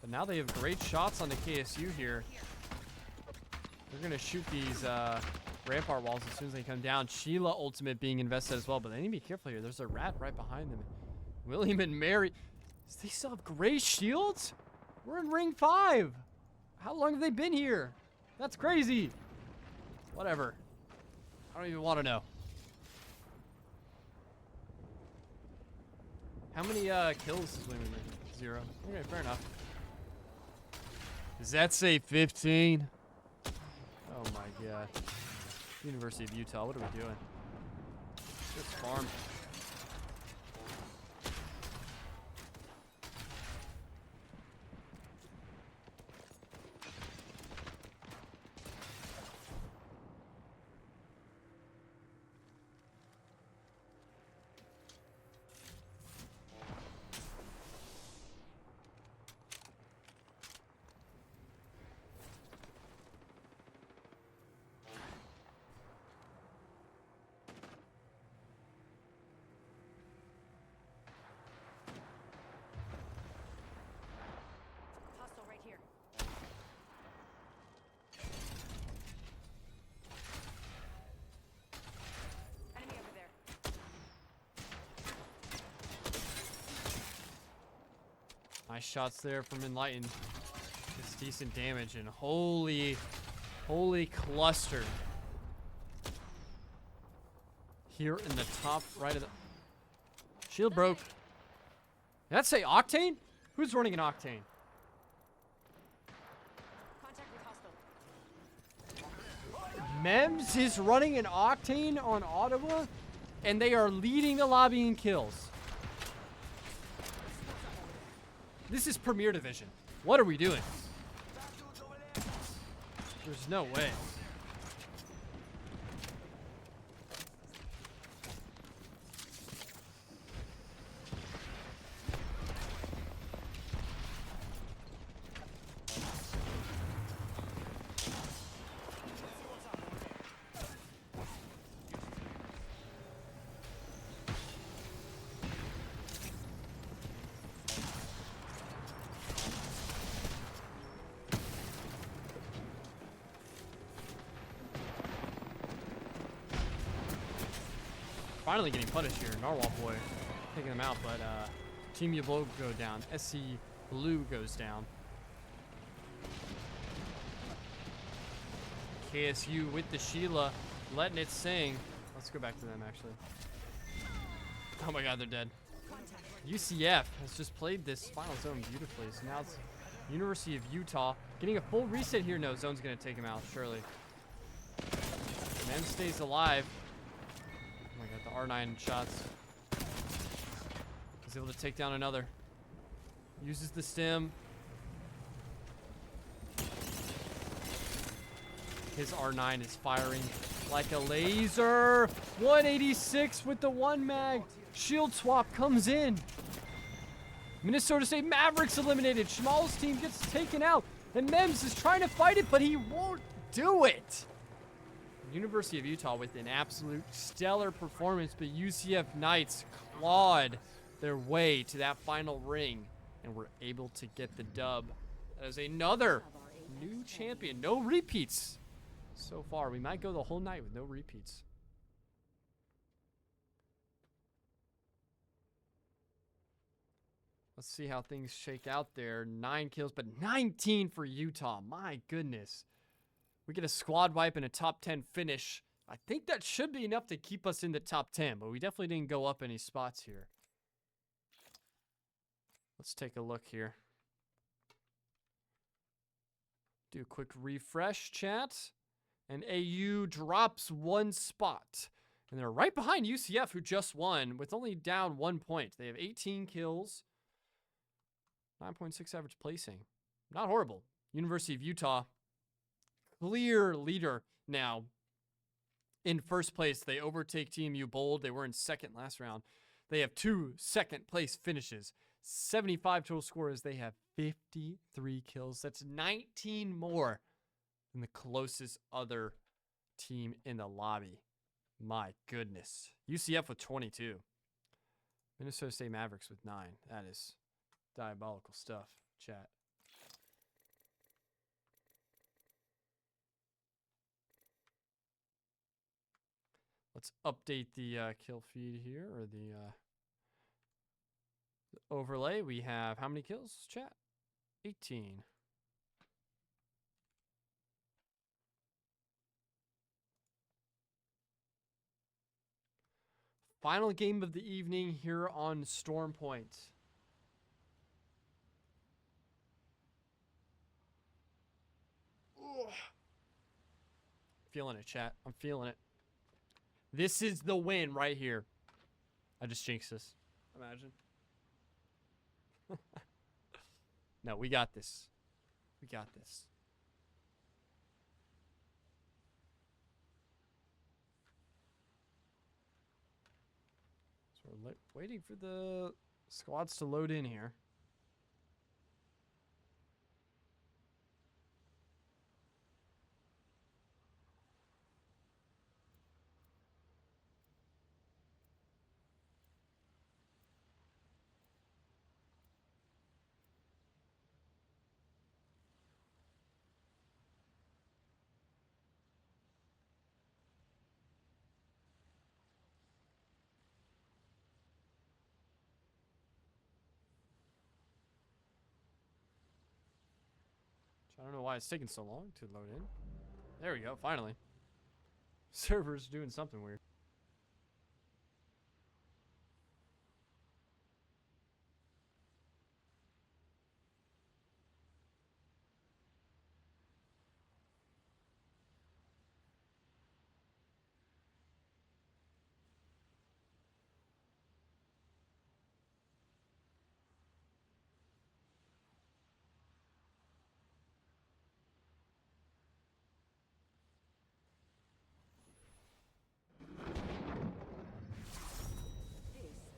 But now they have great shots on the KSU here. They're going to shoot these rampart walls as soon as they come down. Sheila ultimate being invested as well, but they need to be careful here. There's a rat right behind them. William and Mary. They still have gray shields? We're in ring 5. How long have they been here? That's crazy. Whatever. I don't even want to know. How many kills is William making? 0. Okay, fair enough. Does that say 15? Oh my god. University of Utah, what are we doing? Just farm. Hostile right here. Enemy over there. Nice shots there from Enlightened. It's decent damage and holy cluster. Here in the top right of the shield broke. Did that say Octane? Who's running an Octane? Contact with hostile. Mems is running an Octane on Ottawa, and they are leading the lobby in kills. This is Premier Division. What are we doing? There's no way. Finally getting punished here. Narwhal Boy taking them out, but Team Yablo go down. SC Blue goes down. KSU with the Sheila, letting it sing. Let's go back to them, actually. Oh my god, they're dead. UCF has just played this final zone beautifully. So now it's University of Utah getting a full reset here. No, zone's going to take him out, surely. Mem stays alive. Oh my god, the R9 shots. He's able to take down another. Uses the stim. His R9 is firing like a laser. 186 with the 1 mag. Shield swap comes in. Minnesota State Mavericks eliminated. Schmal's team gets taken out. And Mems is trying to fight it, but he won't do it. University of Utah with an absolute stellar performance, but UCF Knights clawed their way to that final ring and were able to get the dub. That is another new champion. No repeats so far. We might go the whole night with no repeats. Let's see how things shake out there. 9 kills, but 19 for Utah. My goodness. We get a squad wipe and a top 10 finish. I think that should be enough to keep us in the top 10, but we definitely didn't go up any spots here. Let's take a look here. Do a quick refresh, chat. And AU drops 1 spot. And they're right behind UCF, who just won, with only down 1 point. They have 18 kills. 9.6 average placing. Not horrible. University of Utah, clear leader now. In first place, they overtake TMU Bold. They were in second last round. They have 2 second place finishes. 75 total scores. They have 53 kills. That's 19 more than the closest other team in the lobby. My goodness. UCF with 22. Minnesota State Mavericks with 9. That is diabolical stuff, chat. Let's update the kill feed here, or the overlay. We have how many kills, chat? 18. Final game of the evening here on Storm Point. Ugh. Feeling it, chat. I'm feeling it. This is the win right here. I just jinxed this. Imagine. No, we got this. We got this. So we're waiting for the squads to load in here. I don't know why it's taking so long to load in. There we go, finally. Server's doing something weird.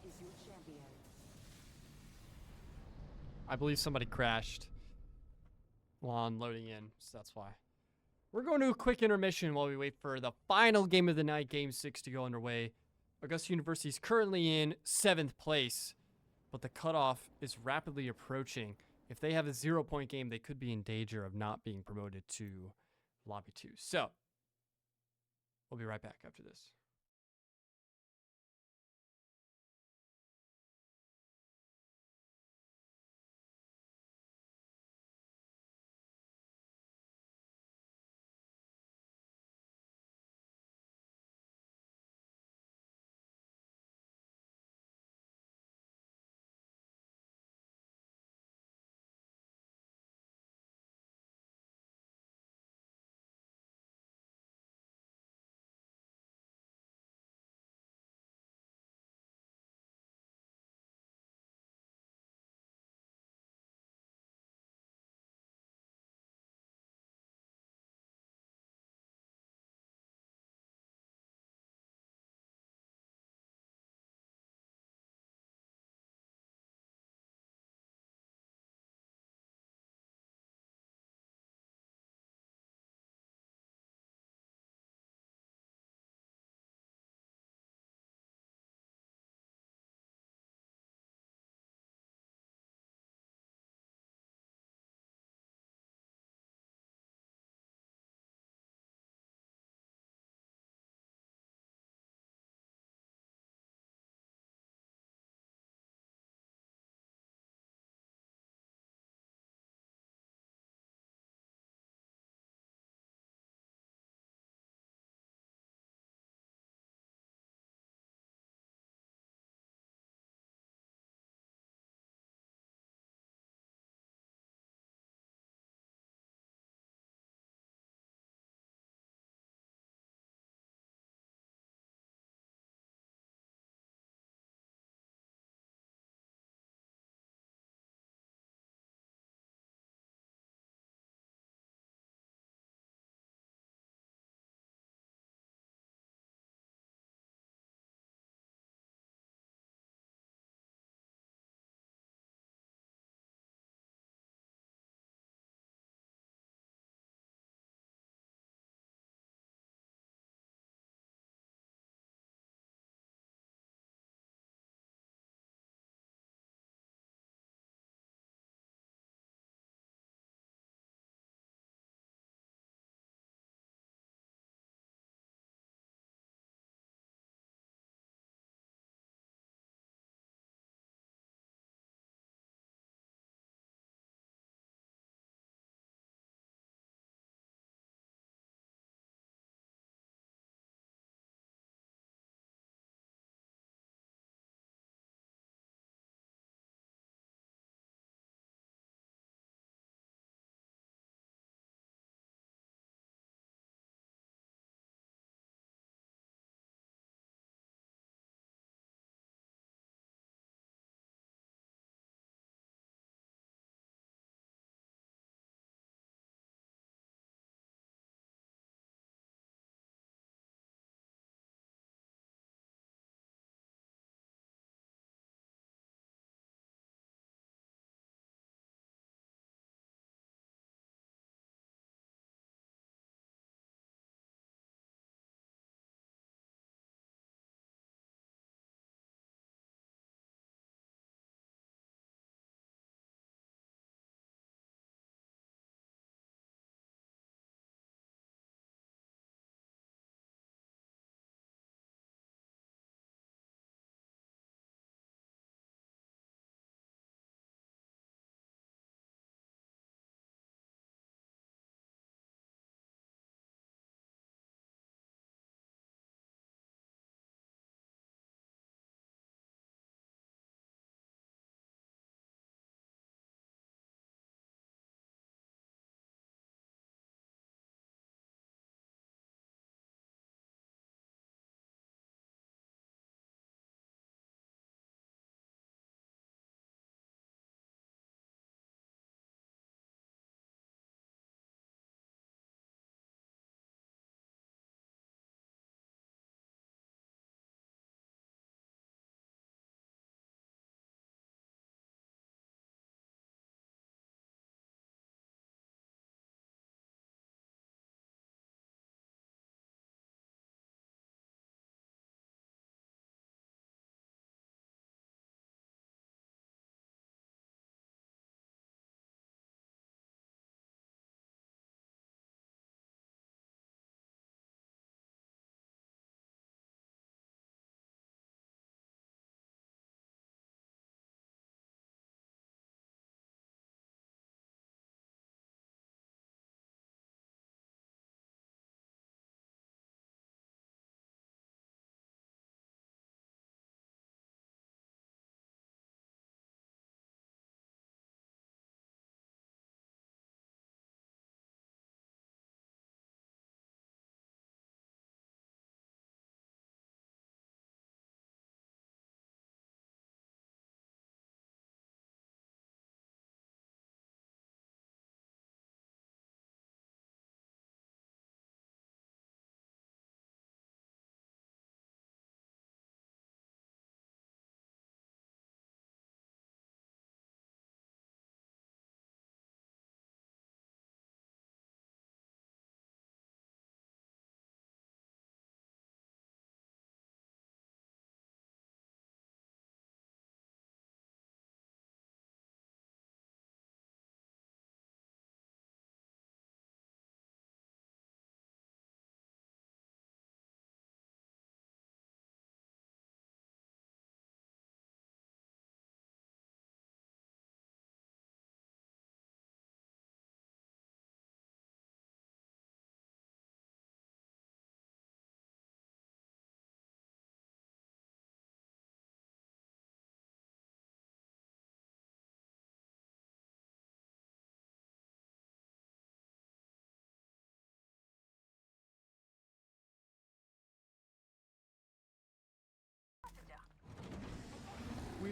This is your champion. I believe somebody crashed while I'm loading in, so that's why. We're going to a quick intermission while we wait for the final game of the night, Game 6, to go underway. Augusta University is currently in 7th place, but the cutoff is rapidly approaching. If they have a 0-point game, they could be in danger of not being promoted to Lobby 2. So, we'll be right back after this.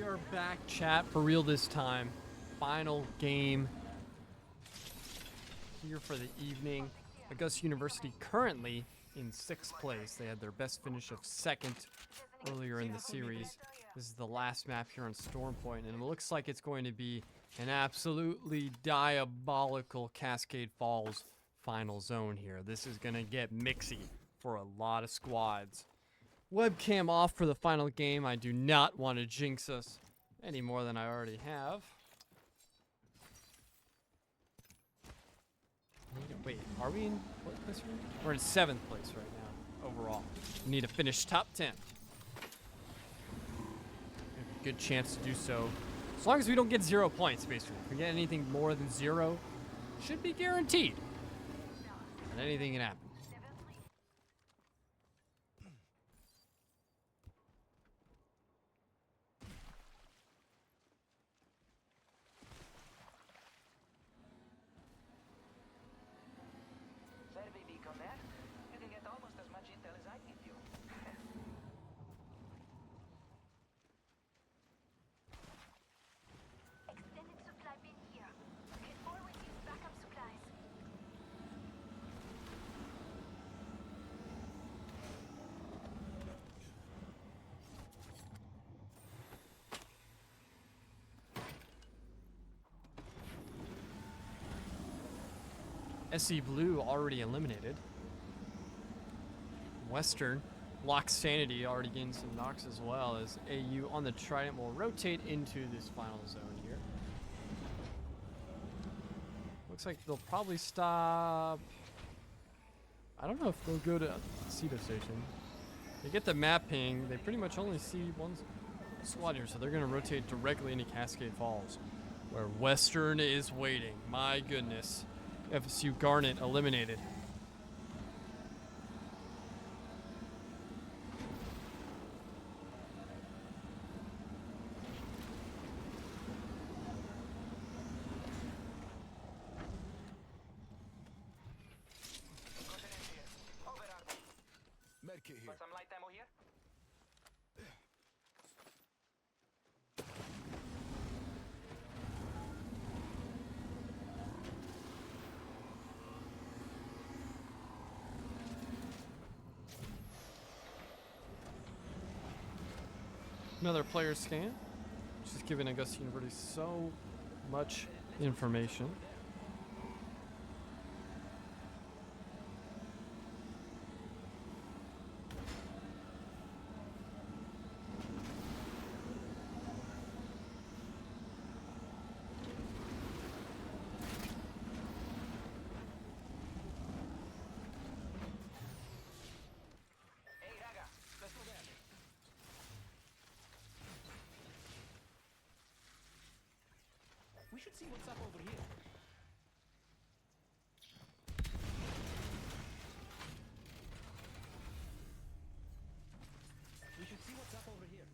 are back, chat, for real this time. Final game here for the evening. Augusta University currently in 6th place. They had their best finish of 2nd earlier in the series. This is the last map here on Storm Point, and it looks like it's going to be an absolutely diabolical Cascade Falls final zone here. This is going to get mixy for a lot of squads. Webcam off for the final game. I do not want to jinx us any more than I already have. Wait, are we in what place? We're in 7th place right now overall. We need to finish top 10. Good chance to do so. As long as we don't get 0 points, basically. If we get anything more than 0, should be guaranteed. And anything can happen. Survey beacon there. You can get almost as much intel as I give you. Extended supply bin here. Can always use backup supplies. SC Blue already eliminated. Western, Lock Sanity already gained some knocks as well, as AU on the Trident will rotate into this final zone here. Looks like they'll probably stop. I don't know if they'll go to Cedo Station. They get the map ping. They pretty much only see one squad here, so they're going to rotate directly into Cascade Falls, where Western is waiting. My goodness. FSU Garnet eliminated. Medkit here. Got some light ammo here? Another player scan, which is giving Augusta University so much information. Hey, Raga, let's go there. We should see what's up over here. We should see what's up over here.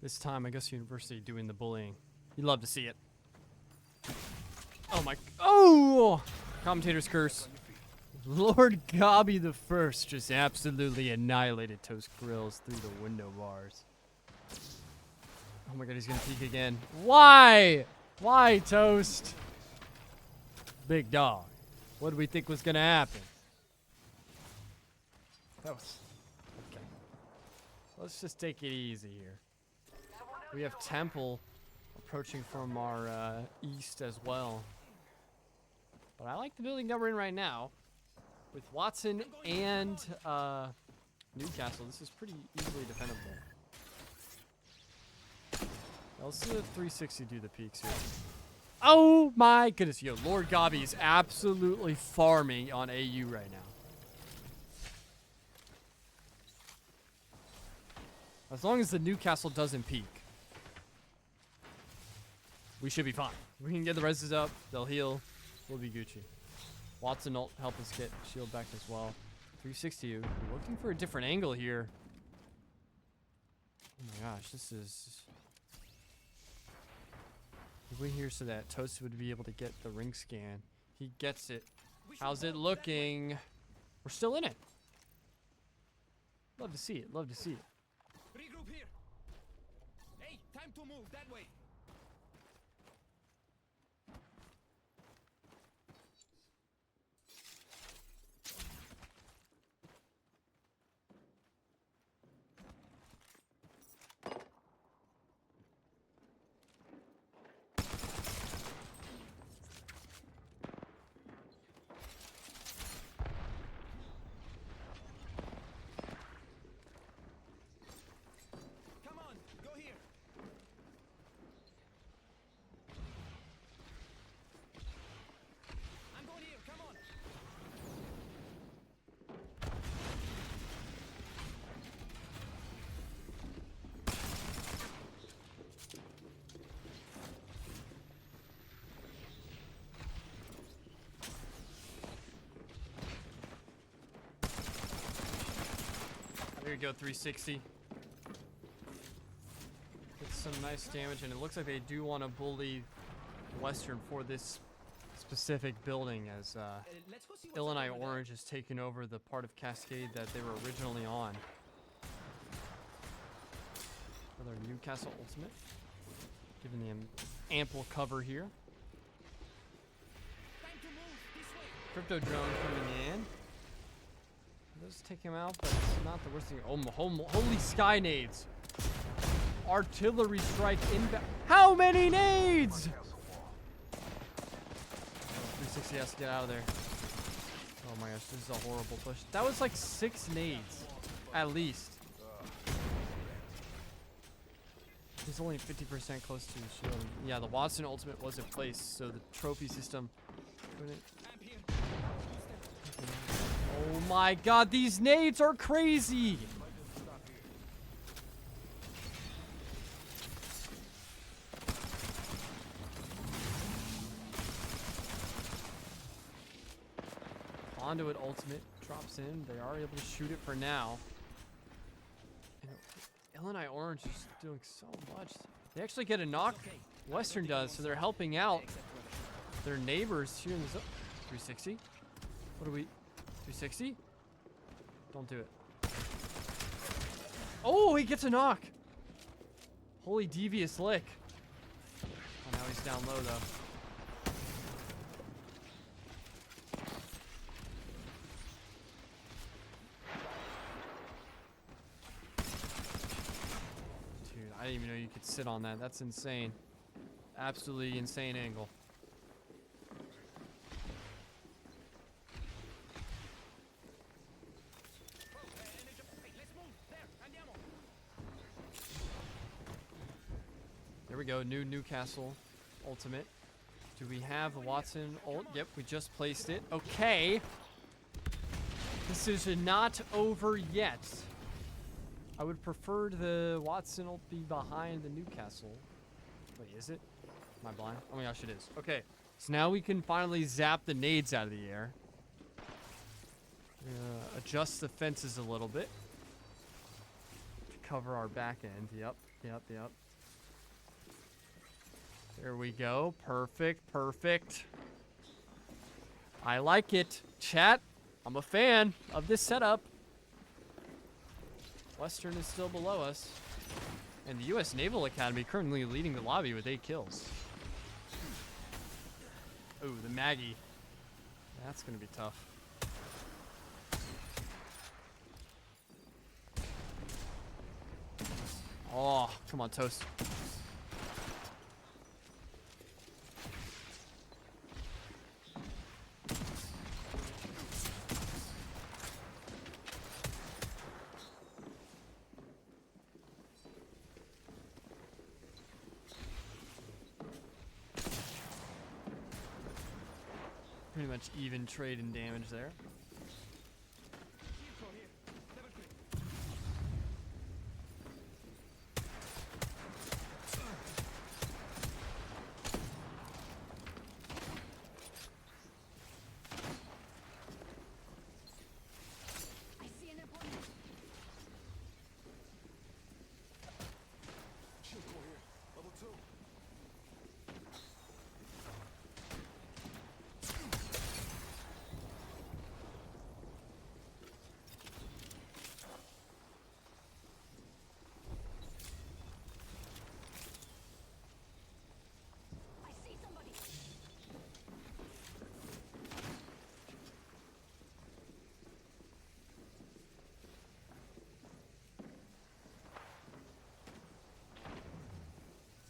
This time, Augusta University doing the bullying. You love to see it. Oh my! Oh! Commentator's curse. Lord Gobby the First just absolutely annihilated Toast Grills through the window bars. Oh my god, he's gonna peek again. Why? Why, Toast? Big dog. What did we think was gonna happen? That was... Okay. Let's just take it easy here. We have Temple approaching from our east as well. But I like the building that we're in right now. With Watson and Newcastle, this is pretty easily defendable. Let's see the 360 do the peaks here. Oh my goodness, yo, Lord Gobby is absolutely farming on AU right now. As long as the Newcastle doesn't peak, we should be fine. We can get the reses up, they'll heal, we'll be Gucci. Watson will help us get shield back as well. 360, we're looking for a different angle here. Oh my gosh, this is... We here so that Toast would be able to get the ring scan. He gets it. How's it looking? We're still in it. Love to see it. Love to see it. Regroup here. Hey, time to move that way. Come on, go here. I'm going here. Come on. There you go, 360. Get some nice damage, and it looks like they do want to bully Western for this specific building, as Let's go see what's Illinois over there. Orange has taken over the part of Cascade that they were originally on. Another Newcastle ultimate, giving them ample cover here. Time to move this way. Crypto drone coming in. Does take him out, but it's not the worst thing. Oh, holy sky nades! Artillery strike inbound. How many nades? 360 has to get out of there. Oh my gosh, this is a horrible push. That was like 6 nades, at least. He's only 50% close to his shield. Yeah, the Watson ultimate was in place, so the trophy system couldn't. I'm here. Oh my god, these nades are crazy! Conduit ultimate drops in. They are able to shoot it for now. And Illinois Orange is doing so much. They actually get a knock. Western does, so they're helping out their neighbors here in the zone. 360? What do we... 360? Don't do it. Oh, he gets a knock. Holy devious lick. Oh, now he's down low, though. Dude, I didn't even know you could sit on that. That's insane. Absolutely insane angle. There we go, new Newcastle ultimate. Do we have a Watson ult? Yep, we just placed it. Okay. This is not over yet. I would prefer the Watson ult be behind the Newcastle. Wait, is it? Am I blind? Oh my gosh, it is. Okay, so now we can finally zap the nades out of the air. Adjust the fences a little bit to cover our back end. Yep. There we go. Perfect, perfect. I like it. Chat, I'm a fan of this setup. Western is still below us. And the U.S. Naval Academy currently leading the lobby with 8 kills. Ooh, the Maggie. That's going to be tough. Oh, come on, Toast. Pretty much even trade in damage there. I see an opponent. Shield core here. Level 2. I see somebody.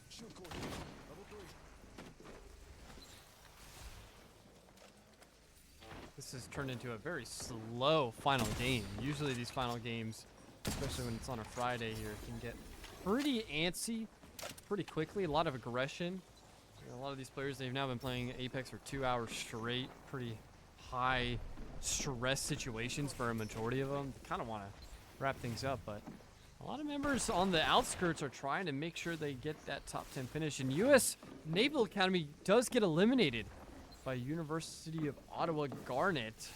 Shield core here. Level 3. This has turned into a very slow final game. Usually these final games, especially when it's on a Friday here, can get pretty antsy pretty quickly. A lot of aggression. You know, a lot of these players, they've now been playing Apex for 2 hours straight. Pretty high stress situations for a majority of them. They kind of want to wrap things up, but a lot of members on the outskirts are trying to make sure they get that top 10 finish. And US Naval Academy does get eliminated by University of Ottawa Garnet.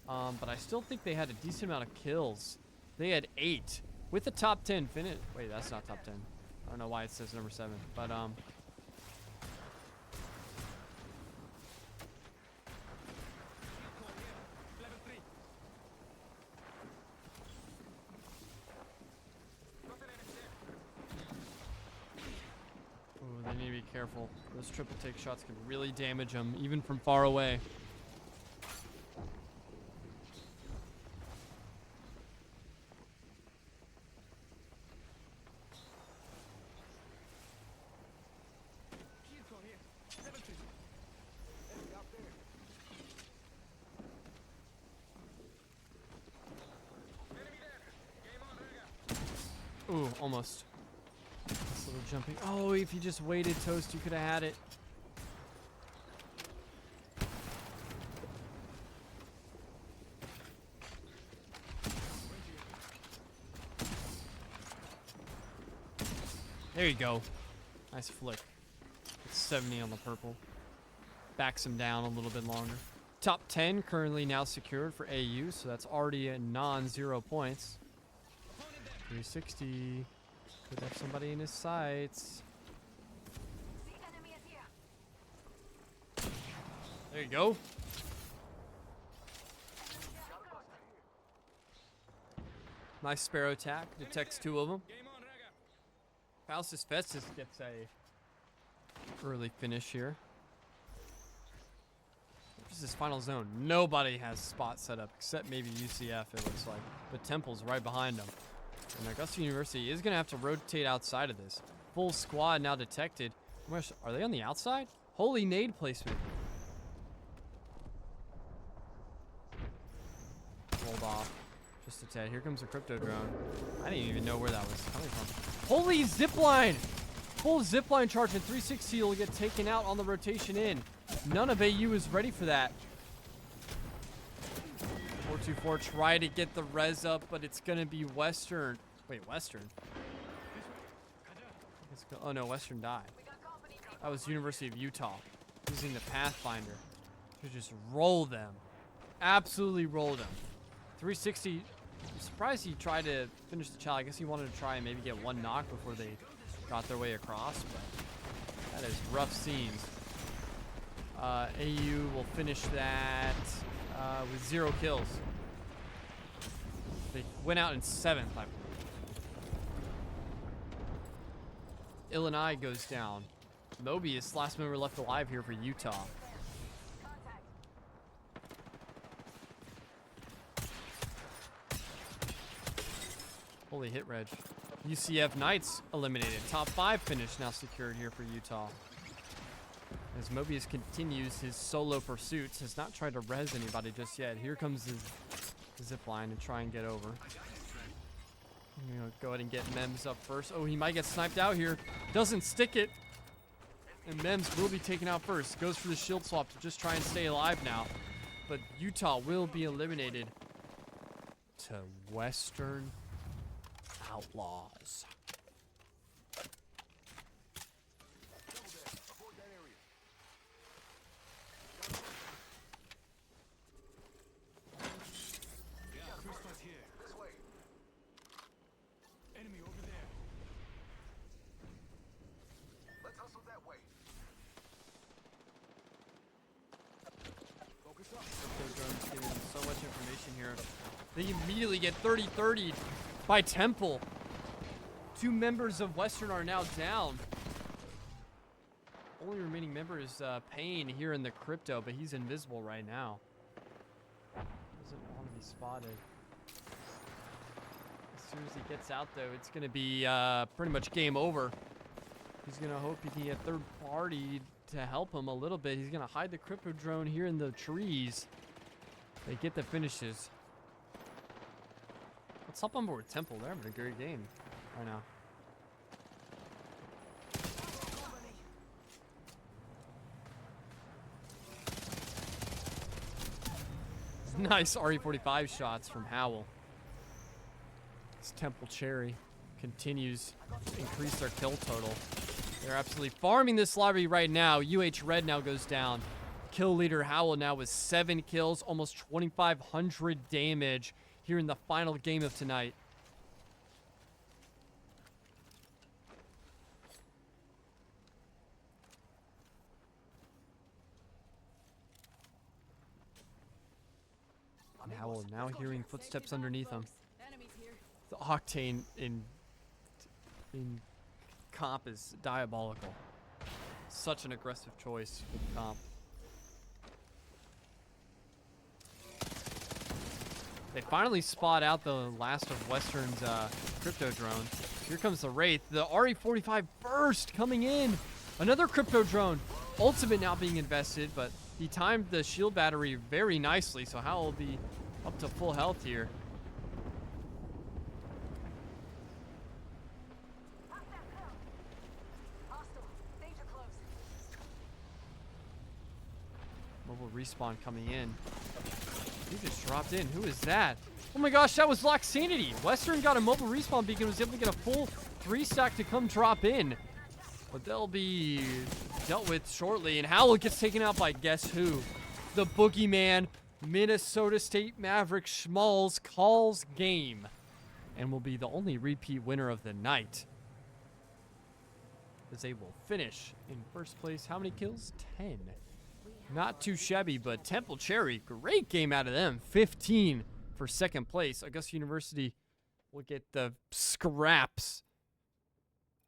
But I still think they had a decent amount of kills. They had 8 with the top 10 finish. Wait, that's not top 10. I don't know why it says number 7, but Level 3. ooh, they need to be careful. Those triple take shots can really damage them, even from far away. Shield core here. Level 3. Enemy out there. Enemy dead. Game on, Rega. Ooh, almost. This little jumping. Oh, if you just waited, Toast, you could have had it. There you go. Nice flick. It's 70 on the purple. Backs him down a little bit longer. Top 10 currently now secured for AU, so that's already a non-0 points. 360. Could have somebody in his sights. The enemy is here. There you go. Nice Sparrow attack. Detects 2 of them. Game on, Rega. Faustus Festus gets a early finish here. Where's this final zone? Nobody has spot set up except maybe UCF, it looks like. But Temple's right behind them. And Augusta University is going to have to rotate outside of this. Full squad now detected. Are they on the outside? Holy nade placement. Rolled off. Just a tad. Here comes a crypto drone. I didn't even know where that was coming from. Holy zipline! Full zipline charge and 360 will get taken out on the rotation in. None of AU is ready for that. 424 try to get the res up, but it's gonna be Western. Wait, Western? Oh no, Western died. That was University of Utah using the Pathfinder to just roll them. Absolutely roll them. 360. I'm surprised he tried to finish the child. I guess he wanted to try and maybe get one knock before they got their way across, but that is rough scenes. AU will finish that with 0 kills. They went out in 7th, I believe. Illinois goes down. Mobius, last member left alive here for Utah. Holy hit reg. UCF Knights eliminated. Top 5 finish now secured here for Utah. As Mobius continues his solo pursuits, has not tried to res anybody just yet. Here comes his zip line to try and get over. I'm gonna go ahead and get Mems up first. Oh, he might get sniped out here. Doesn't stick it. And Mems will be taken out first. Goes for the shield swap to just try and stay alive now. But Utah will be eliminated to Western Outlaws. This way. Enemy over there. Let's hustle that way. Focus up. Crypto drones giving so much information here. They immediately get 30-30'd by Temple. 2 members of Western are now down. Only remaining member is Payne here in the crypto, but he's invisible right now. Doesn't want to be spotted. As soon as he gets out, though, it's going to be pretty much game over. He's going to hope he can get third party to help him a little bit. He's going to hide the crypto drone here in the trees. They get the finishes. Let's hop on board Temple. They're having a great game right now. Nice RE45 shots from Howell. This Temple Cherry continues to increase their kill total. They're absolutely farming this lobby right now. UH Red now goes down. Kill leader Howell now with 7 kills, almost 2,500 damage here in the final game of tonight. And Howell now hearing footsteps underneath him. The Octane in comp is diabolical. Such an aggressive choice with comp. They finally spot out the last of Western's crypto drone. Here comes the Wraith. The RE45 burst coming in. Another crypto drone. Ultimate now being invested, but he timed the shield battery very nicely, so Howell will be up to full health here. Mobile respawn coming in. He just dropped in. Who is that? Oh my gosh, that was Loxanity. Western got a mobile respawn beacon, was able to get a full 3-stack to come drop in. But they'll be dealt with shortly. And Howell gets taken out by guess who? The boogeyman, Minnesota State Maverick Schmalz calls game. And will be the only repeat winner of the night. As they will finish in first place. How many kills? 10. Not too shabby, but Temple Cherry, great game out of them. 15 for second place. Augusta University will get the scraps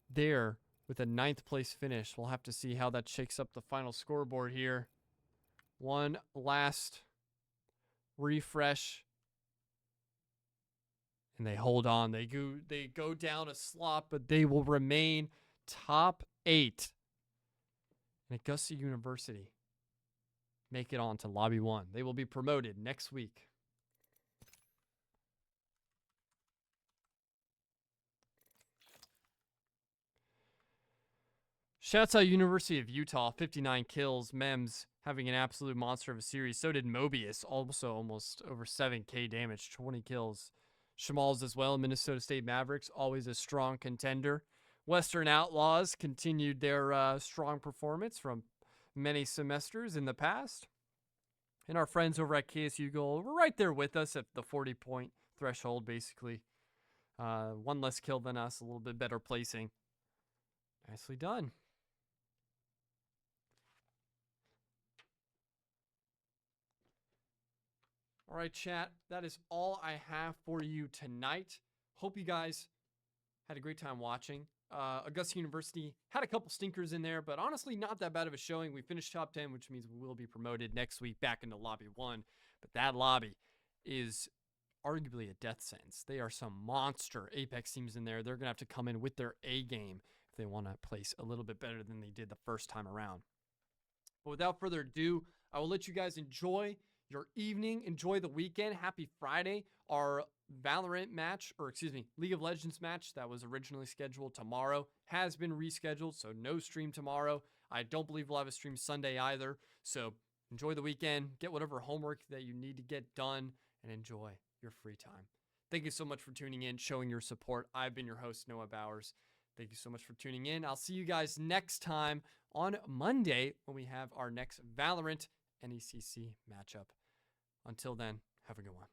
there with a 9th place finish. We'll have to see how that shakes up the final scoreboard here. One last refresh. And they hold on. They go down a slot, but they will remain top 8. And Augusta University make it on to Lobby 1. They will be promoted next week. Shouts out University of Utah, 59 kills. Mems having an absolute monster of a series. So did Mobius, also almost over 7k damage, 20 kills. Schmalz as well, Minnesota State Mavericks, always a strong contender. Western Outlaws continued their strong performance from many semesters in the past. And our friends over at KSU Gold were right there with us at the 40-point threshold, basically. One less kill than us, a little bit better placing. Nicely done. All right, chat. That is all I have for you tonight. Hope you guys had a great time watching. Augusta University had a couple stinkers in there, but honestly, not that bad of a showing. We finished top 10, which means we will be promoted next week back into Lobby 1. But that lobby is arguably a death sentence. They are some monster Apex teams in there. They're going to have to come in with their A game if they want to place a little bit better than they did the first time around. But without further ado, I will let you guys enjoy your evening. Enjoy the weekend. Happy Friday. Our Valorant match, or excuse me, League of Legends match that was originally scheduled tomorrow has been rescheduled, so no stream tomorrow. I don't believe we'll have a stream Sunday either. So enjoy the weekend, get whatever homework that you need to get done, and enjoy your free time. Thank you so much for tuning in, showing your support. I've been your host, Noah Bowers. Thank you so much for tuning in. I'll see you guys next time on Monday when we have our next Valorant NECC matchup. Until then, have a good one.